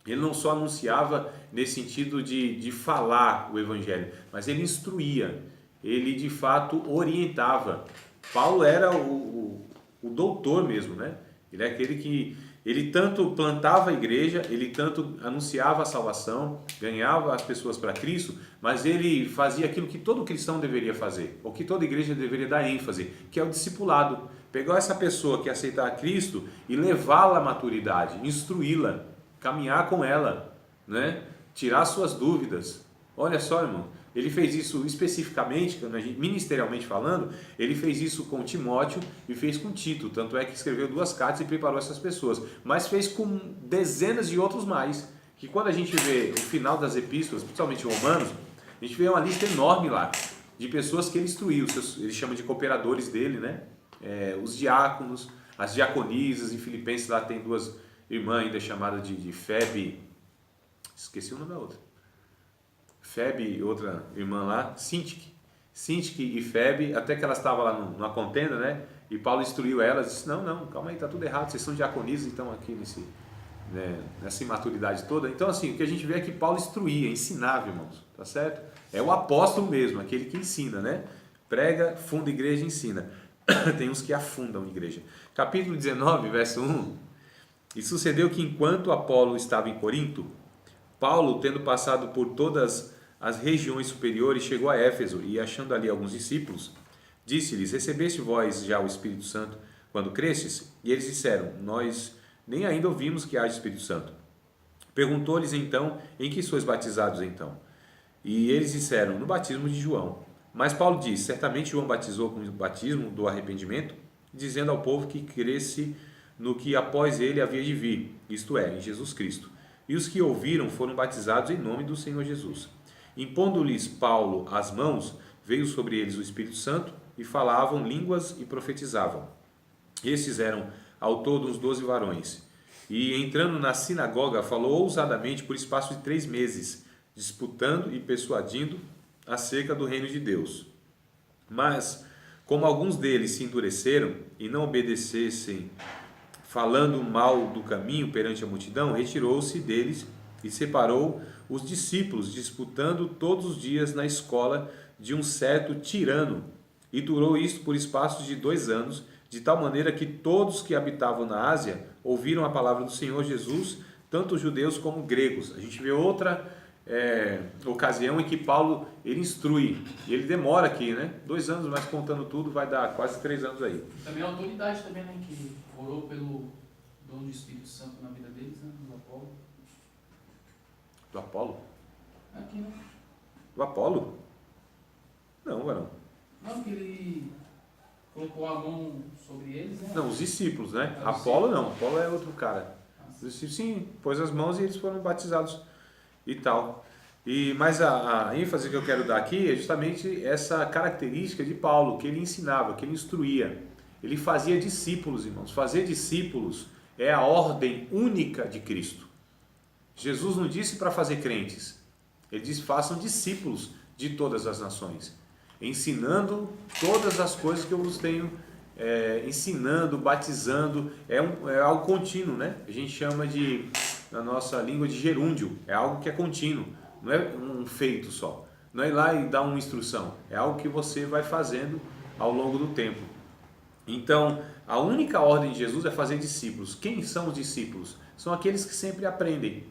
ele não só anunciava nesse sentido de falar o evangelho, mas ele instruía, ele de fato orientava. Paulo era o doutor mesmo, né? Ele é aquele que, ele tanto plantava a igreja, ele tanto anunciava a salvação, ganhava as pessoas para Cristo, mas ele fazia aquilo que todo cristão deveria fazer, ou que toda igreja deveria dar ênfase, que é o discipulado. Pegar essa pessoa que aceitar a Cristo e levá-la à maturidade, instruí-la, caminhar com ela, né? Tirar suas dúvidas. Olha só, irmão, ele fez isso especificamente, ministerialmente falando, ele fez isso com Timóteo e fez com Tito, tanto é que escreveu 2 cartas e preparou essas pessoas, mas fez com dezenas de outros mais, que quando a gente vê o final das epístolas, principalmente Romanos, a gente vê uma lista enorme lá, de pessoas que ele instruiu, ele chama de cooperadores dele, né? Os diáconos, as diaconisas, em Filipenses lá tem 2 irmãs ainda chamadas de Febe, esqueci o nome da outra, Febe e outra irmã lá, Sintique e Febe, até que elas estavam lá numa contenda, né? E Paulo instruiu elas, disse, não, calma aí, tá tudo errado, vocês são diaconisas, então aqui nessa imaturidade toda. Então assim, o que a gente vê é que Paulo instruía, ensinava, irmãos, tá certo? É o apóstolo mesmo, aquele que ensina, né? Prega, funda igreja, ensina. Tem uns que afundam a igreja. Capítulo 19, verso 1. E sucedeu que enquanto Apolo estava em Corinto, Paulo, tendo passado por todas as regiões superiores, chegou a Éfeso e, achando ali alguns discípulos, disse-lhes, recebeste vós já o Espírito Santo quando cresces? E eles disseram, nós nem ainda ouvimos que haja Espírito Santo. Perguntou-lhes então, em que sois batizados então? E eles disseram, no batismo de João. Mas Paulo disse, certamente João batizou com o batismo do arrependimento, dizendo ao povo que cresce no que após ele havia de vir, isto é, em Jesus Cristo. E os que ouviram foram batizados em nome do Senhor Jesus. Impondo-lhes Paulo as mãos, veio sobre eles o Espírito Santo, e falavam línguas e profetizavam. Estes eram ao todo uns 12 varões. E entrando na sinagoga, falou ousadamente por espaço de 3 meses, disputando e persuadindo acerca do reino de Deus. Mas, como alguns deles se endureceram e não obedecessem, falando mal do caminho perante a multidão, retirou-se deles e separou os discípulos, disputando todos os dias na escola de um certo tirano. E durou isto por espaço de 2 anos, de tal maneira que todos que habitavam na Ásia ouviram a palavra do Senhor Jesus, tanto judeus como gregos. A gente vê outra ocasião em que Paulo ele instrui, e ele demora aqui, né? 2 anos, mas contando tudo vai dar quase 3 anos aí. Também a autoridade também, né? Que orou pelo dom do Espírito Santo na vida deles, né? Do Apolo. Do Apolo? Aqui, né? Do Apolo? Não, varão. Não, que ele colocou a mão sobre eles, né? Não, os discípulos, né? É, Apolo não, Apolo é outro cara. Nossa. Os discípulos, sim, pôs as mãos e eles foram batizados e tal. Mas a ênfase que eu quero dar aqui é justamente essa característica de Paulo, que ele ensinava, que ele instruía. Ele fazia discípulos, irmãos. Fazer discípulos é a ordem única de Cristo. Jesus não disse para fazer crentes. Ele disse, façam discípulos de todas as nações, ensinando todas as coisas que eu vos tenho ensinando, batizando. É algo contínuo, né? A gente chama na nossa língua de gerúndio. É algo que é contínuo. Não é um feito só. Não é ir lá e dar uma instrução. É algo que você vai fazendo ao longo do tempo. Então, a única ordem de Jesus é fazer discípulos. Quem são os discípulos? São aqueles que sempre aprendem,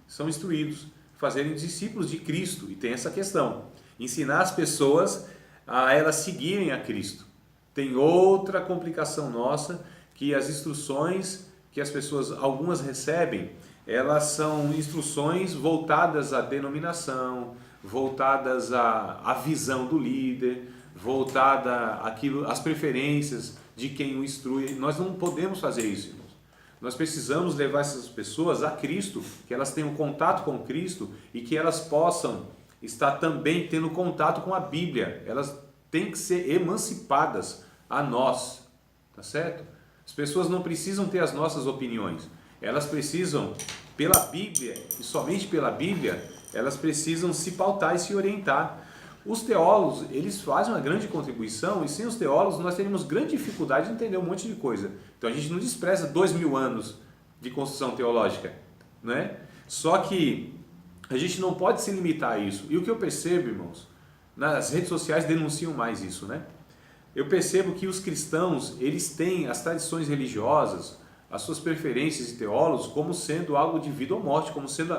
são instruídos, fazerem discípulos de Cristo. E tem essa questão, ensinar as pessoas a elas seguirem a Cristo. Tem outra complicação nossa, que as instruções que as pessoas, algumas recebem, elas são instruções voltadas à denominação, voltadas à visão do líder, voltada às preferências de quem o instrui. Nós não podemos fazer isso, irmãos. Nós precisamos levar essas pessoas a Cristo, que elas tenham contato com Cristo e que elas possam estar também tendo contato com a Bíblia. Elas têm que ser emancipadas a nós, tá certo? As pessoas não precisam ter as nossas opiniões, elas precisam, pela Bíblia, e somente pela Bíblia, elas precisam se pautar e se orientar. Os teólogos, eles fazem uma grande contribuição, e sem os teólogos nós teríamos grande dificuldade de entender um monte de coisa. Então a gente não despreza 2000 anos de construção teológica, né? Só que a gente não pode se limitar a isso. E o que eu percebo, irmãos, nas redes sociais denunciam mais isso, né? Eu percebo que os cristãos, eles têm as tradições religiosas, as suas preferências de teólogos como sendo algo de vida ou morte, como sendo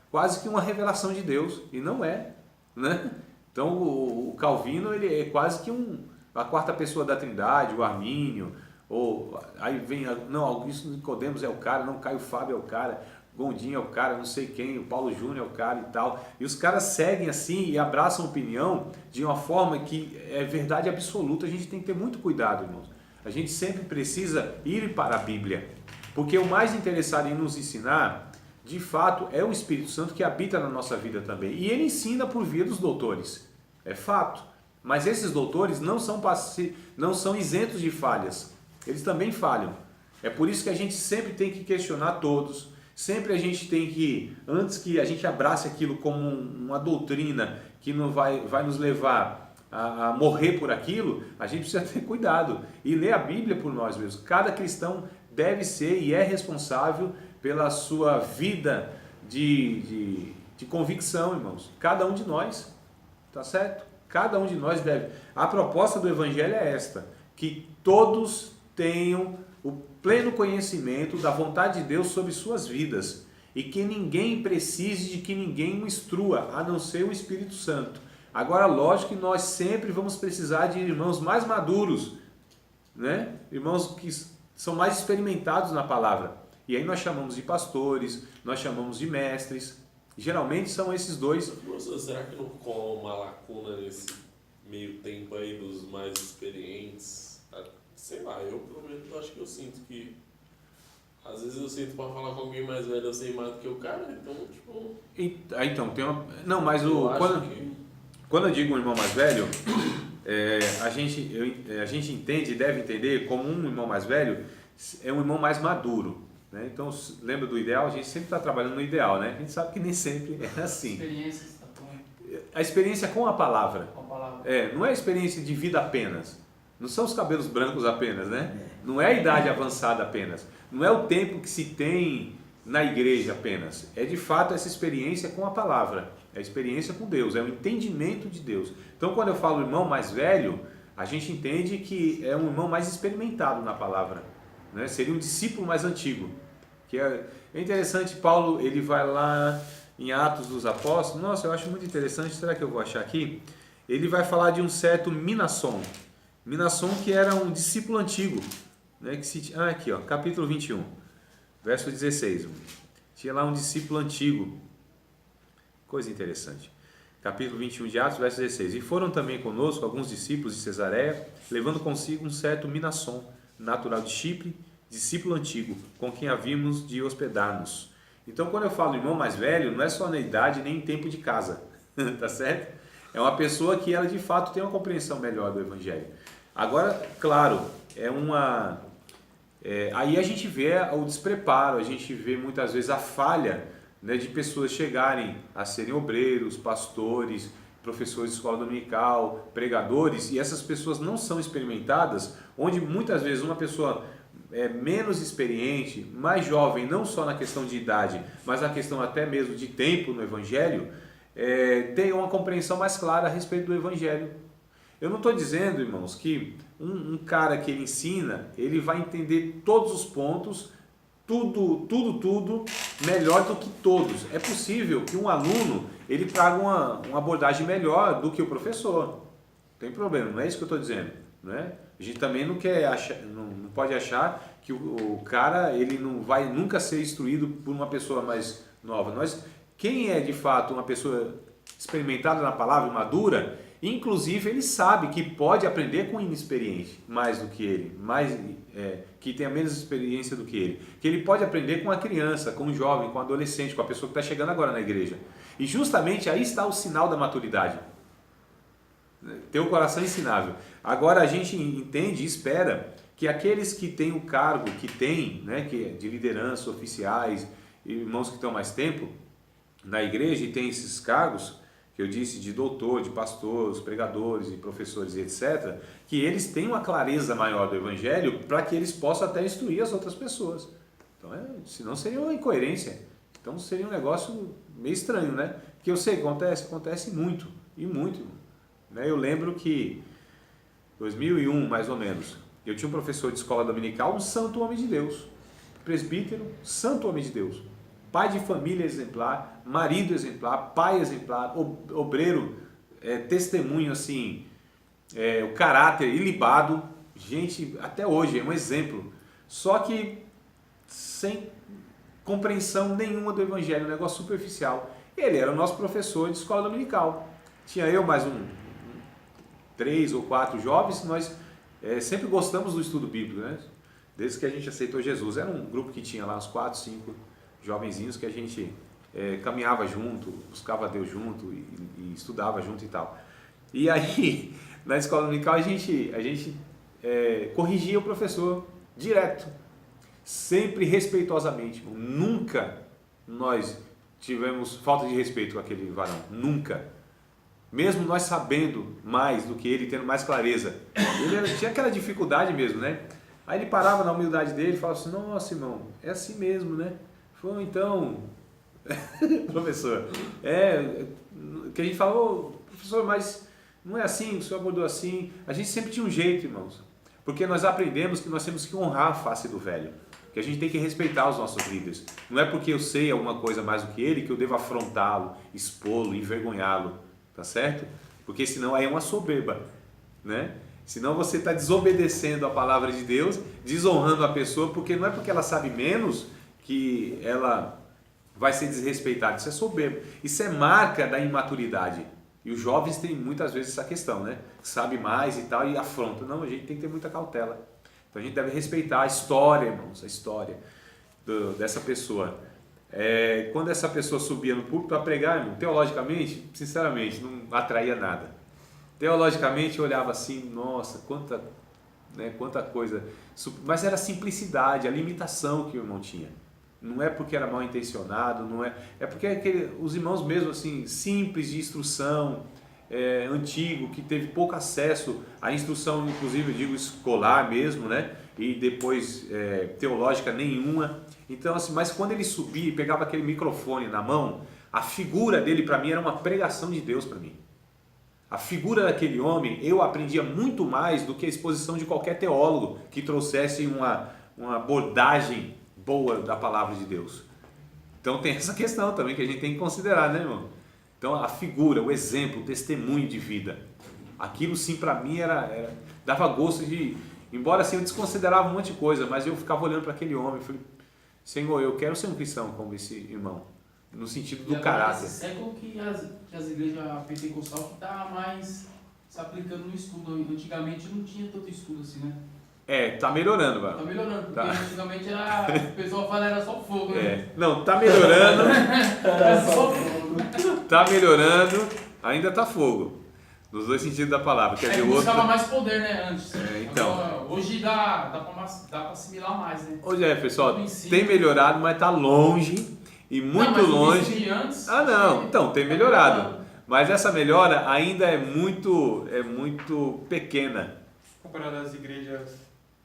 quase que uma revelação de Deus, e não é, né? Então o Calvino, ele é quase que a quarta pessoa da Trindade, o Armínio, ou aí vem, não, Augusto Nicodemos é o cara, não, Caio Fábio é o cara, Gondim é o cara, não sei quem, o Paulo Júnior é o cara e tal, e os caras seguem assim e abraçam a opinião de uma forma que é verdade absoluta. A gente tem que ter muito cuidado, irmãos. A gente sempre precisa ir para a Bíblia, porque o mais interessado em nos ensinar, de fato, é o Espírito Santo que habita na nossa vida também. E ele ensina por via dos doutores, é fato. Mas esses doutores não são isentos de falhas, eles também falham. É por isso que a gente sempre tem que questionar todos, sempre a gente tem que, antes que a gente abrace aquilo como uma doutrina que não vai nos levar a morrer por aquilo, a gente precisa ter cuidado e ler a Bíblia por nós mesmos. Cada cristão deve ser e é responsável pela sua vida de convicção, irmãos. Cada um de nós, tá certo? Cada um de nós deve. A proposta do Evangelho é esta, que todos tenham o pleno conhecimento da vontade de Deus sobre suas vidas e que ninguém precise de que ninguém o instrua, a não ser o Espírito Santo. Agora, lógico que nós sempre vamos precisar de irmãos mais maduros, né? Irmãos que são mais experimentados na palavra. E aí nós chamamos de pastores, nós chamamos de mestres. Geralmente são esses dois. Professor, será que não cola uma lacuna nesse meio tempo aí dos mais experientes? Sei lá, eu pelo menos acho que eu sinto que às vezes eu sinto para falar com alguém mais velho, eu sei mais do que o cara, então tipo... Então, tem uma... Não, mas quando eu digo um irmão mais velho, a gente entende e deve entender como um irmão mais velho é um irmão mais maduro, né? Então, lembra do ideal? A gente sempre está trabalhando no ideal, né? A gente sabe que nem sempre é assim. A experiência com a palavra. Não é a experiência de vida apenas. Não são os cabelos brancos apenas, né? Não é a idade avançada apenas. Não é o tempo que se tem na igreja apenas. É de fato essa experiência com a palavra. É a experiência com Deus, é o entendimento de Deus. Então, quando eu falo irmão mais velho, a gente entende que é um irmão mais experimentado na palavra, né? Seria um discípulo mais antigo. Que é interessante, Paulo, ele vai lá em Atos dos Apóstolos. Nossa, eu acho muito interessante. Será que eu vou achar aqui? Ele vai falar de um certo Minasson, que era um discípulo antigo, né? Aqui, ó, capítulo 21, verso 16. Tinha lá um discípulo antigo. Coisa interessante. Capítulo 21 de Atos, verso 16. E foram também conosco alguns discípulos de Cesareia, levando consigo um certo Minasson, natural de Chipre, discípulo antigo, com quem havíamos de hospedar-nos. Então, quando eu falo irmão mais velho, não é só na idade nem em tempo de casa, tá certo? É uma pessoa que ela de fato tem uma compreensão melhor do Evangelho. Agora, claro, aí a gente vê o despreparo, a gente vê muitas vezes a falha, né, de pessoas chegarem a serem obreiros, pastores, professores de escola dominical, pregadores, e essas pessoas não são experimentadas, onde muitas vezes uma pessoa menos experiente, mais jovem, não só na questão de idade, mas na questão até mesmo de tempo no Evangelho, tem uma compreensão mais clara a respeito do Evangelho. Eu não estou dizendo, irmãos, que um cara que ele ensina, ele vai entender todos os pontos, tudo melhor do que todos. É possível que um aluno ele traga uma abordagem melhor do que o professor. Não tem problema, não é isso que eu estou dizendo, né? A gente também não pode achar que o cara ele não vai nunca ser instruído por uma pessoa mais nova. Quem é de fato uma pessoa experimentada na palavra, madura, inclusive ele sabe que pode aprender com um inexperiente mais do que ele, que tenha menos experiência do que ele. Que ele pode aprender com uma criança, com um jovem, com um adolescente, com a pessoa que está chegando agora na igreja. E justamente aí está o sinal da maturidade. Ter um coração ensinável. Agora a gente entende e espera que aqueles que têm o cargo que têm, né, que é de liderança, oficiais, irmãos que estão mais tempo na igreja e têm esses cargos, que eu disse de doutor, de pastor, os pregadores e professores e etc., que eles tenham uma clareza maior do evangelho para que eles possam até instruir as outras pessoas. Então, senão seria uma incoerência. Então seria um negócio meio estranho, né? Porque eu sei que acontece muito, e muito. Né? Eu lembro que 2001, mais ou menos, eu tinha um professor de escola dominical, um santo homem de Deus, presbítero, santo homem de Deus, pai de família exemplar, marido exemplar, pai exemplar, obreiro, testemunho assim, o caráter ilibado, gente, até hoje é um exemplo, só que sem compreensão nenhuma do evangelho, um negócio superficial. Ele era o nosso professor de escola dominical, tinha eu mais 3 ou 4 jovens, nós sempre gostamos do estudo bíblico, né? Desde que a gente aceitou Jesus, era um grupo que tinha lá uns 4, 5 jovenzinhos que a gente caminhava junto, buscava Deus junto e estudava junto e tal. E aí, na escola dominical, a gente corrigia o professor direto, sempre respeitosamente. Nunca nós tivemos falta de respeito com aquele varão, nunca. Mesmo nós sabendo mais do que ele, tendo mais clareza. Ele tinha aquela dificuldade mesmo, né? Aí ele parava na humildade dele e falava assim, nossa, irmão, é assim mesmo, né? Falou, então, professor, que a gente falou, professor, mas não é assim, o senhor abordou assim. A gente sempre tinha um jeito, irmãos, porque nós aprendemos que nós temos que honrar a face do velho, que a gente tem que respeitar os nossos líderes. Não é porque eu sei alguma coisa mais do que ele que eu devo afrontá-lo, expô-lo, envergonhá-lo, tá certo? Porque senão aí é uma soberba, né? Senão você está desobedecendo a palavra de Deus, desonrando a pessoa, porque não é porque ela sabe menos que ela vai ser desrespeitada. Isso é soberbo. Isso é marca da imaturidade. E os jovens têm muitas vezes essa questão, né? Sabe mais e tal e afronta. Não, a gente tem que ter muita cautela. Então a gente deve respeitar a história, irmãos, a história dessa pessoa. Quando essa pessoa subia no púlpito para pregar, irmão, teologicamente, sinceramente, não atraía nada. Teologicamente eu olhava assim, nossa, quanta coisa. Mas era a simplicidade, a limitação que o irmão tinha. Não é porque era mal intencionado, não é. É porque os irmãos mesmo assim, simples de instrução, antigo, que teve pouco acesso à instrução, inclusive eu digo escolar mesmo, né? E depois teológica nenhuma. Então assim, mas quando ele subia e pegava aquele microfone na mão, a figura dele para mim era uma pregação de Deus para mim. A figura daquele homem, eu aprendia muito mais do que a exposição de qualquer teólogo que trouxesse uma abordagem boa da palavra de Deus. Então tem essa questão também que a gente tem que considerar, né, irmão? Então a figura, o exemplo, o testemunho de vida, aquilo sim para mim dava gosto de, embora assim eu desconsiderava um monte de coisa, mas eu ficava olhando para aquele homem e falei, Senhor, eu quero ser um cristão como esse irmão. No sentido do caráter. Esse século que as igrejas pentecostais que tá mais se aplicando no estudo. Antigamente não tinha tanto estudo assim, né? Tá melhorando, mano. Tá melhorando, porque Tá. Antigamente o pessoal fala era só fogo, né? Não, tá melhorando. Era só fogo. Tá melhorando, ainda tá fogo. Nos dois sentidos da palavra. Quer dizer, o outro. Buscava mais poder, né, antes. Então. Agora, hoje dá pra assimilar mais, né? Hoje pessoal, Tudo em si. tem melhorado, mas tá longe. E muito Não, mas longe. de antes, Não, então, tem melhorado. Mas essa melhora ainda é muito pequena. Comparado às igrejas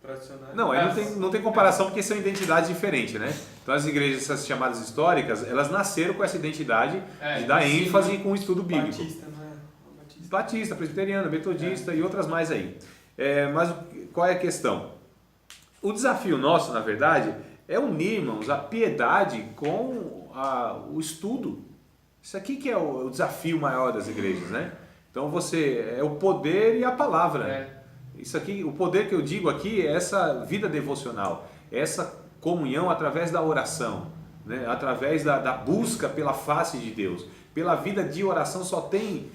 tradicionais. Não, aí não tem comparação porque são identidades diferentes, né? Então as igrejas, essas chamadas históricas, elas nasceram com essa identidade de dar sim, ênfase né? com o estudo bíblico. Batista, não é? Batista. Batista, presbiteriano, metodista e outras mais aí. Mas qual é a questão? O desafio nosso, na verdade, é unir, irmãos, a piedade com o estudo. Isso aqui que é o desafio maior das igrejas, né? Então é o poder e a palavra. Isso aqui, o poder que eu digo aqui é essa vida devocional, essa comunhão através da oração, né? Através da busca pela face de Deus. Pela vida de oração só tem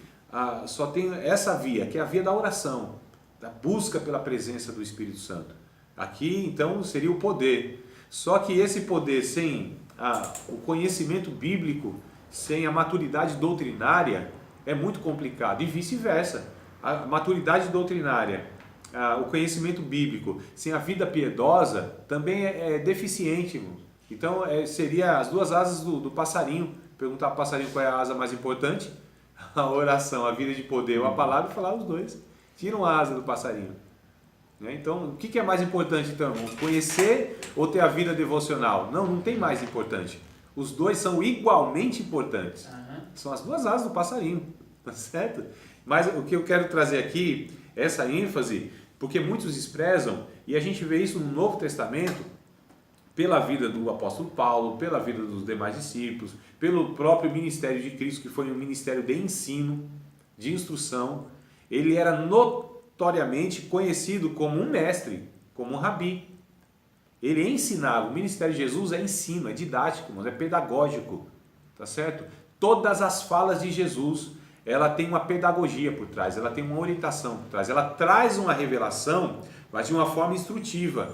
essa via, que é a via da oração, da busca pela presença do Espírito Santo. Aqui, então, seria o poder. Só que esse poder sem o conhecimento bíblico, sem a maturidade doutrinária, é muito complicado. E vice-versa. a maturidade doutrinária, o conhecimento bíblico, sem a vida piedosa, também é deficiente, irmão. Então, seria as duas asas do passarinho. Perguntar para o passarinho qual é a asa mais importante, a oração, a vida de poder ou a palavra, e falar os dois. Tiram a asa do passarinho. Né? Então, o que é mais importante, então? Conhecer ou ter a vida devocional? Não tem mais importante. Os dois são igualmente importantes. São as duas asas do passarinho, tá certo? Mas o que eu quero trazer aqui, essa ênfase, porque muitos desprezam, e a gente vê isso no Novo Testamento, pela vida do apóstolo Paulo, pela vida dos demais discípulos, pelo próprio ministério de Cristo, que foi um ministério de ensino, de instrução. Ele era notoriamente conhecido como um mestre, como um rabi. Ele ensinava. O ministério de Jesus é ensino, é didático, é pedagógico, tá certo? Todas as falas de Jesus, ela tem uma pedagogia por trás, ela tem uma orientação por trás, ela traz uma revelação, mas de uma forma instrutiva,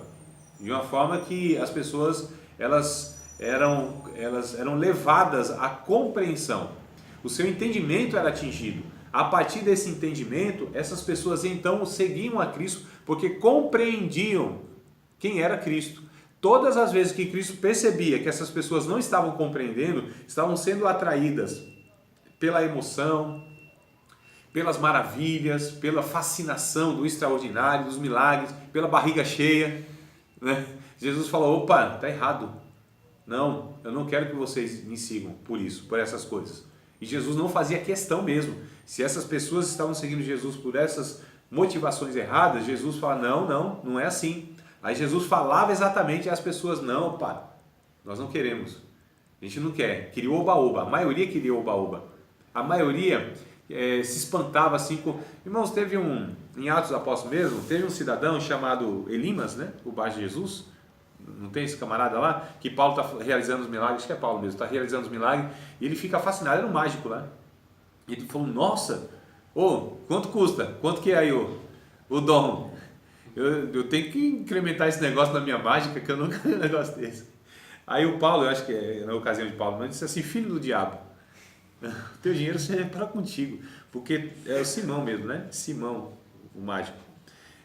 de uma forma que as pessoas elas eram levadas à compreensão. O seu entendimento era atingido. A partir desse entendimento, essas pessoas então seguiam a Cristo porque compreendiam quem era Cristo. Todas as vezes que Cristo percebia que essas pessoas não estavam compreendendo, estavam sendo atraídas pela emoção, pelas maravilhas, pela fascinação do extraordinário, dos milagres, pela barriga cheia, né? Jesus falou, opa, está errado. Não, eu não quero que vocês me sigam por isso, por essas coisas. E Jesus não fazia questão mesmo. Se essas pessoas estavam seguindo Jesus por essas motivações erradas, Jesus fala, não é assim. Aí Jesus falava exatamente e as pessoas, não, opa, nós não queremos. A gente não quer. Queria oba-oba. A maioria queria oba-oba. A maioria se espantava assim com... Irmãos, teve em Atos dos Apóstolos mesmo, teve um cidadão chamado Elimas, né? O bar de Jesus. Não tem esse camarada lá? Que Paulo está realizando os milagres, acho que é Paulo mesmo, está realizando os milagres, e ele fica fascinado, era um mágico lá. E ele falou, nossa, quanto custa? Quanto que é aí o dom? Eu tenho que incrementar esse negócio na minha mágica, que eu nunca vi um negócio desse. Aí o Paulo, eu acho que é na ocasião de Paulo, mas disse assim, filho do diabo, o teu dinheiro serve para contigo, porque é o Simão mesmo, né? Simão, o mágico.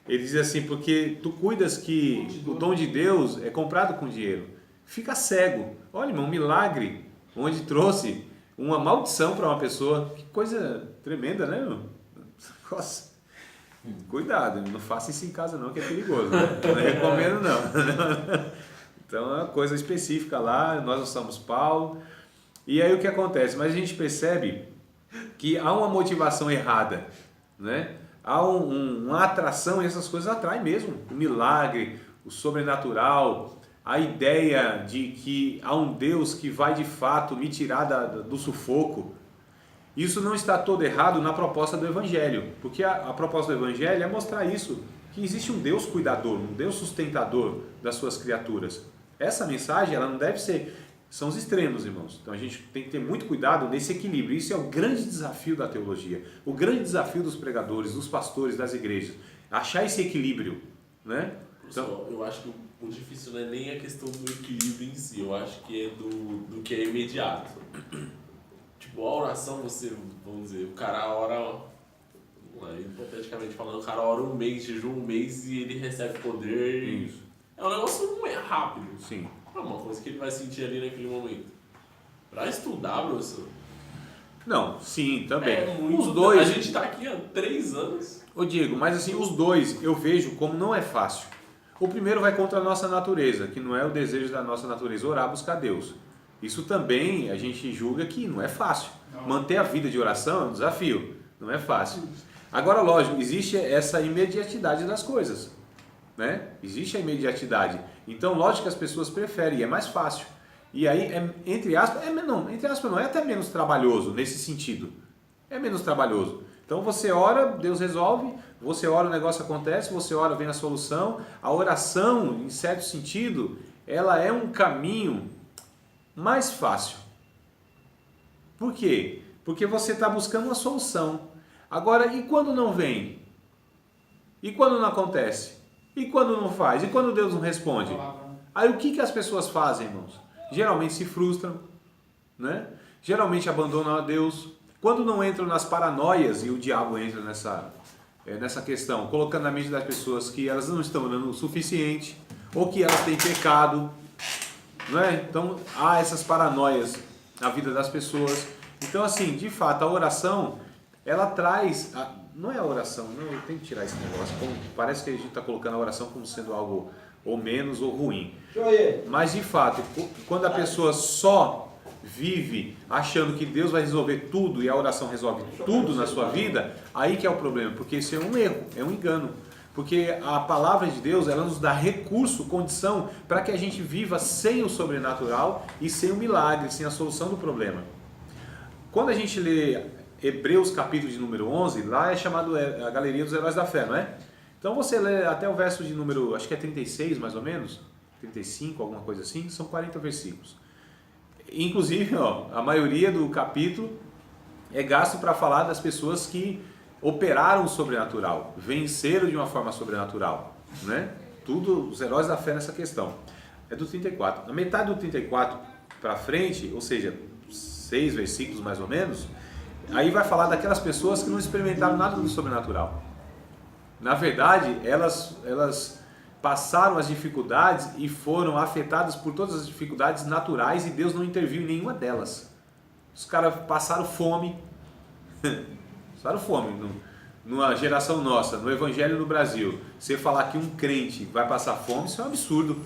Ele diz assim, porque tu cuidas que o dom de Deus é comprado com dinheiro. Fica cego. Olha, irmão, um milagre, onde trouxe uma maldição para uma pessoa. Que coisa tremenda, né, irmão? Nossa. Cuidado, não faça isso em casa não, que é perigoso. Né? Não recomendo não. Então é uma coisa específica lá, nós não somos Paulo. E aí o que acontece? Mas a gente percebe que há uma motivação errada, né? Há uma atração e essas coisas atraem mesmo. O milagre, o sobrenatural, a ideia de que há um Deus que vai de fato me tirar do sufoco. Isso não está todo errado na proposta do Evangelho, porque a proposta do Evangelho é mostrar isso, que existe um Deus cuidador, um Deus sustentador das suas criaturas. Essa mensagem ela não deve ser... São os extremos, irmãos. Então a gente tem que ter muito cuidado nesse equilíbrio. Isso é o grande desafio da teologia. O grande desafio dos pregadores, dos pastores, das igrejas. Achar esse equilíbrio, né? Então, eu acho que o difícil não é nem a questão do equilíbrio em si. Eu acho que é do que é imediato. Tipo, a oração, vamos dizer, o cara ora... Hipoteticamente falando, o cara ora um mês, jejum um mês e ele recebe poder. Isso. É um negócio não é rápido. Sim. É uma coisa que ele vai sentir ali naquele momento. Pra estudar, professor. Não, sim, também. É muito. Os dois. A gente tá aqui há 3 anos. Ô Diego, mas assim, os dois eu vejo como não é fácil. O primeiro vai contra a nossa natureza, que não é o desejo da nossa natureza, orar, buscar Deus. Isso também a gente julga que não é fácil. Não. Manter a vida de oração é um desafio, não é fácil. Agora, lógico, existe essa imediatidade das coisas, né? Existe a imediatidade. Então, lógico que as pessoas preferem, é mais fácil. E aí, entre aspas, não, é até menos trabalhoso nesse sentido. É menos trabalhoso. Então, você ora, Deus resolve, você ora, o negócio acontece, você ora, vem a solução. A oração, em certo sentido, ela é um caminho mais fácil. Por quê? Porque você está buscando uma solução. Agora, e quando não vem? E quando não acontece? E quando não faz? E quando Deus não responde? Aí o que as pessoas fazem, irmãos? Geralmente se frustram, né? Geralmente abandonam a Deus, Quando não entram nas paranoias, e o diabo entra nessa questão, colocando na mente das pessoas que elas não estão orando o suficiente, ou que elas têm pecado, não é? Então há essas paranoias na vida das pessoas. Então assim, de fato, a oração, ela traz, não é a oração, não, eu tenho que tirar esse negócio, parece que a gente está colocando a oração como sendo algo ou menos ou ruim. Mas de fato, quando a pessoa só vive achando que Deus vai resolver tudo e a oração resolve tudo na sua vida, aí que é o problema, porque isso é um erro, é um engano. Porque a palavra de Deus, ela nos dá recurso, condição para que a gente viva sem o sobrenatural e sem o milagre, sem a solução do problema. Quando a gente lê Hebreus capítulo de número 11, lá é chamado a galeria dos heróis da fé, não é? Então você lê até o verso de número, acho que é 36 mais ou menos, 35, alguma coisa assim, são 40 versículos. Inclusive, a maioria do capítulo é gasto para falar das pessoas que operaram o sobrenatural, venceram de uma forma sobrenatural, né? Tudo os heróis da fé nessa questão. É do 34. A metade do 34 para frente, ou seja, 6 versículos mais ou menos, aí vai falar daquelas pessoas que não experimentaram nada do sobrenatural. Na verdade, elas passaram as dificuldades e foram afetadas por todas as dificuldades naturais e Deus não interviu em nenhuma delas. Os caras passaram fome, numa geração nossa, no Evangelho no Brasil. Você falar que um crente vai passar fome, isso é um absurdo,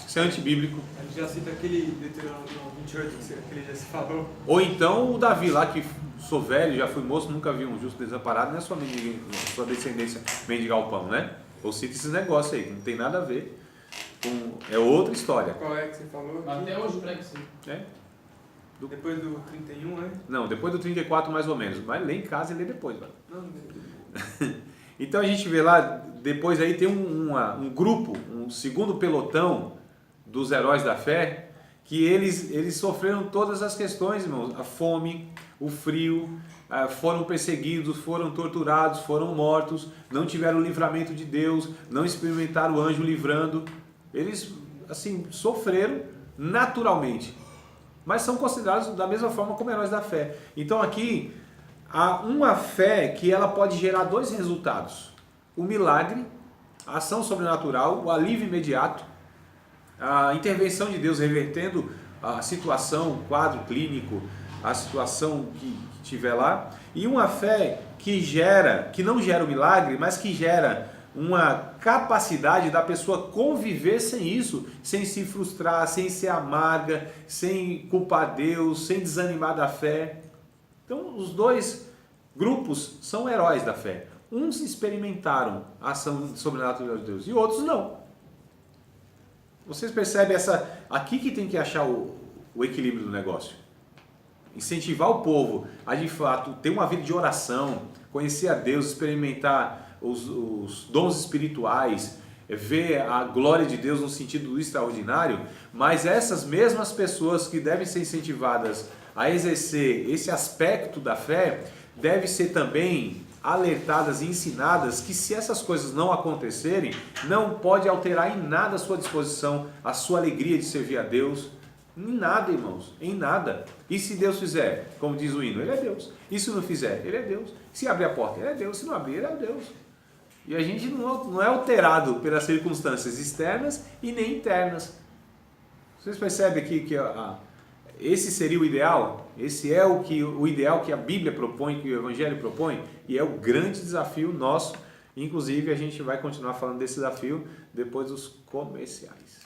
isso é antibíblico. A gente já cita aquele Deuteronômio 28 que ele já se falou. Ou então o Davi lá, que sou velho, já fui moço, nunca vi um justo desamparado, não é sua descendência mendigar o pão, né? Ou cita esses negócios aí, que não tem nada a ver com... É outra história. Qual é que você falou? Até hoje prega isso. Depois do 31, né? Não, depois do 34 mais ou menos. Vai ler em casa e lê depois, mano. Então a gente vê lá, depois aí tem um grupo, um segundo pelotão dos heróis da fé, que eles sofreram todas as questões, irmãos. A fome, o frio, foram perseguidos, foram torturados, foram mortos, não tiveram o livramento de Deus, não experimentaram o anjo livrando. Eles, assim, sofreram naturalmente, mas são considerados da mesma forma como heróis da fé. Então aqui há uma fé que ela pode gerar dois resultados: o milagre, a ação sobrenatural, o alívio imediato, a intervenção de Deus revertendo a situação, o quadro clínico, a situação que tiver lá, e uma fé que não gera o milagre, mas que gera uma capacidade da pessoa conviver sem isso, sem se frustrar, sem ser amarga, sem culpar Deus, sem desanimar da fé. Então os dois grupos são heróis da fé. Uns experimentaram a ação sobrenatural de Deus e outros não. Vocês percebem aqui que tem que achar o equilíbrio do negócio. Incentivar o povo a de fato ter uma vida de oração, conhecer a Deus, experimentar os dons espirituais, ver a glória de Deus no sentido extraordinário, mas essas mesmas pessoas que devem ser incentivadas a exercer esse aspecto da fé, devem ser também alertadas e ensinadas que se essas coisas não acontecerem, não pode alterar em nada a sua disposição, a sua alegria de servir a Deus, em nada, irmãos, em nada. E se Deus fizer, como diz o hino, Ele é Deus. E se não fizer, Ele é Deus. Se abrir a porta, Ele é Deus. Se não abrir, Ele é Deus. E a gente não é alterado pelas circunstâncias externas e nem internas. Vocês percebem aqui que esse seria o ideal? Esse é o ideal que a Bíblia propõe, que o Evangelho propõe, e é o grande desafio nosso. Inclusive, a gente vai continuar falando desse desafio depois dos comerciais.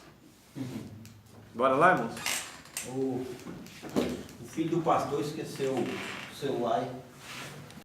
Bora lá, irmãos? O filho do pastor esqueceu o celular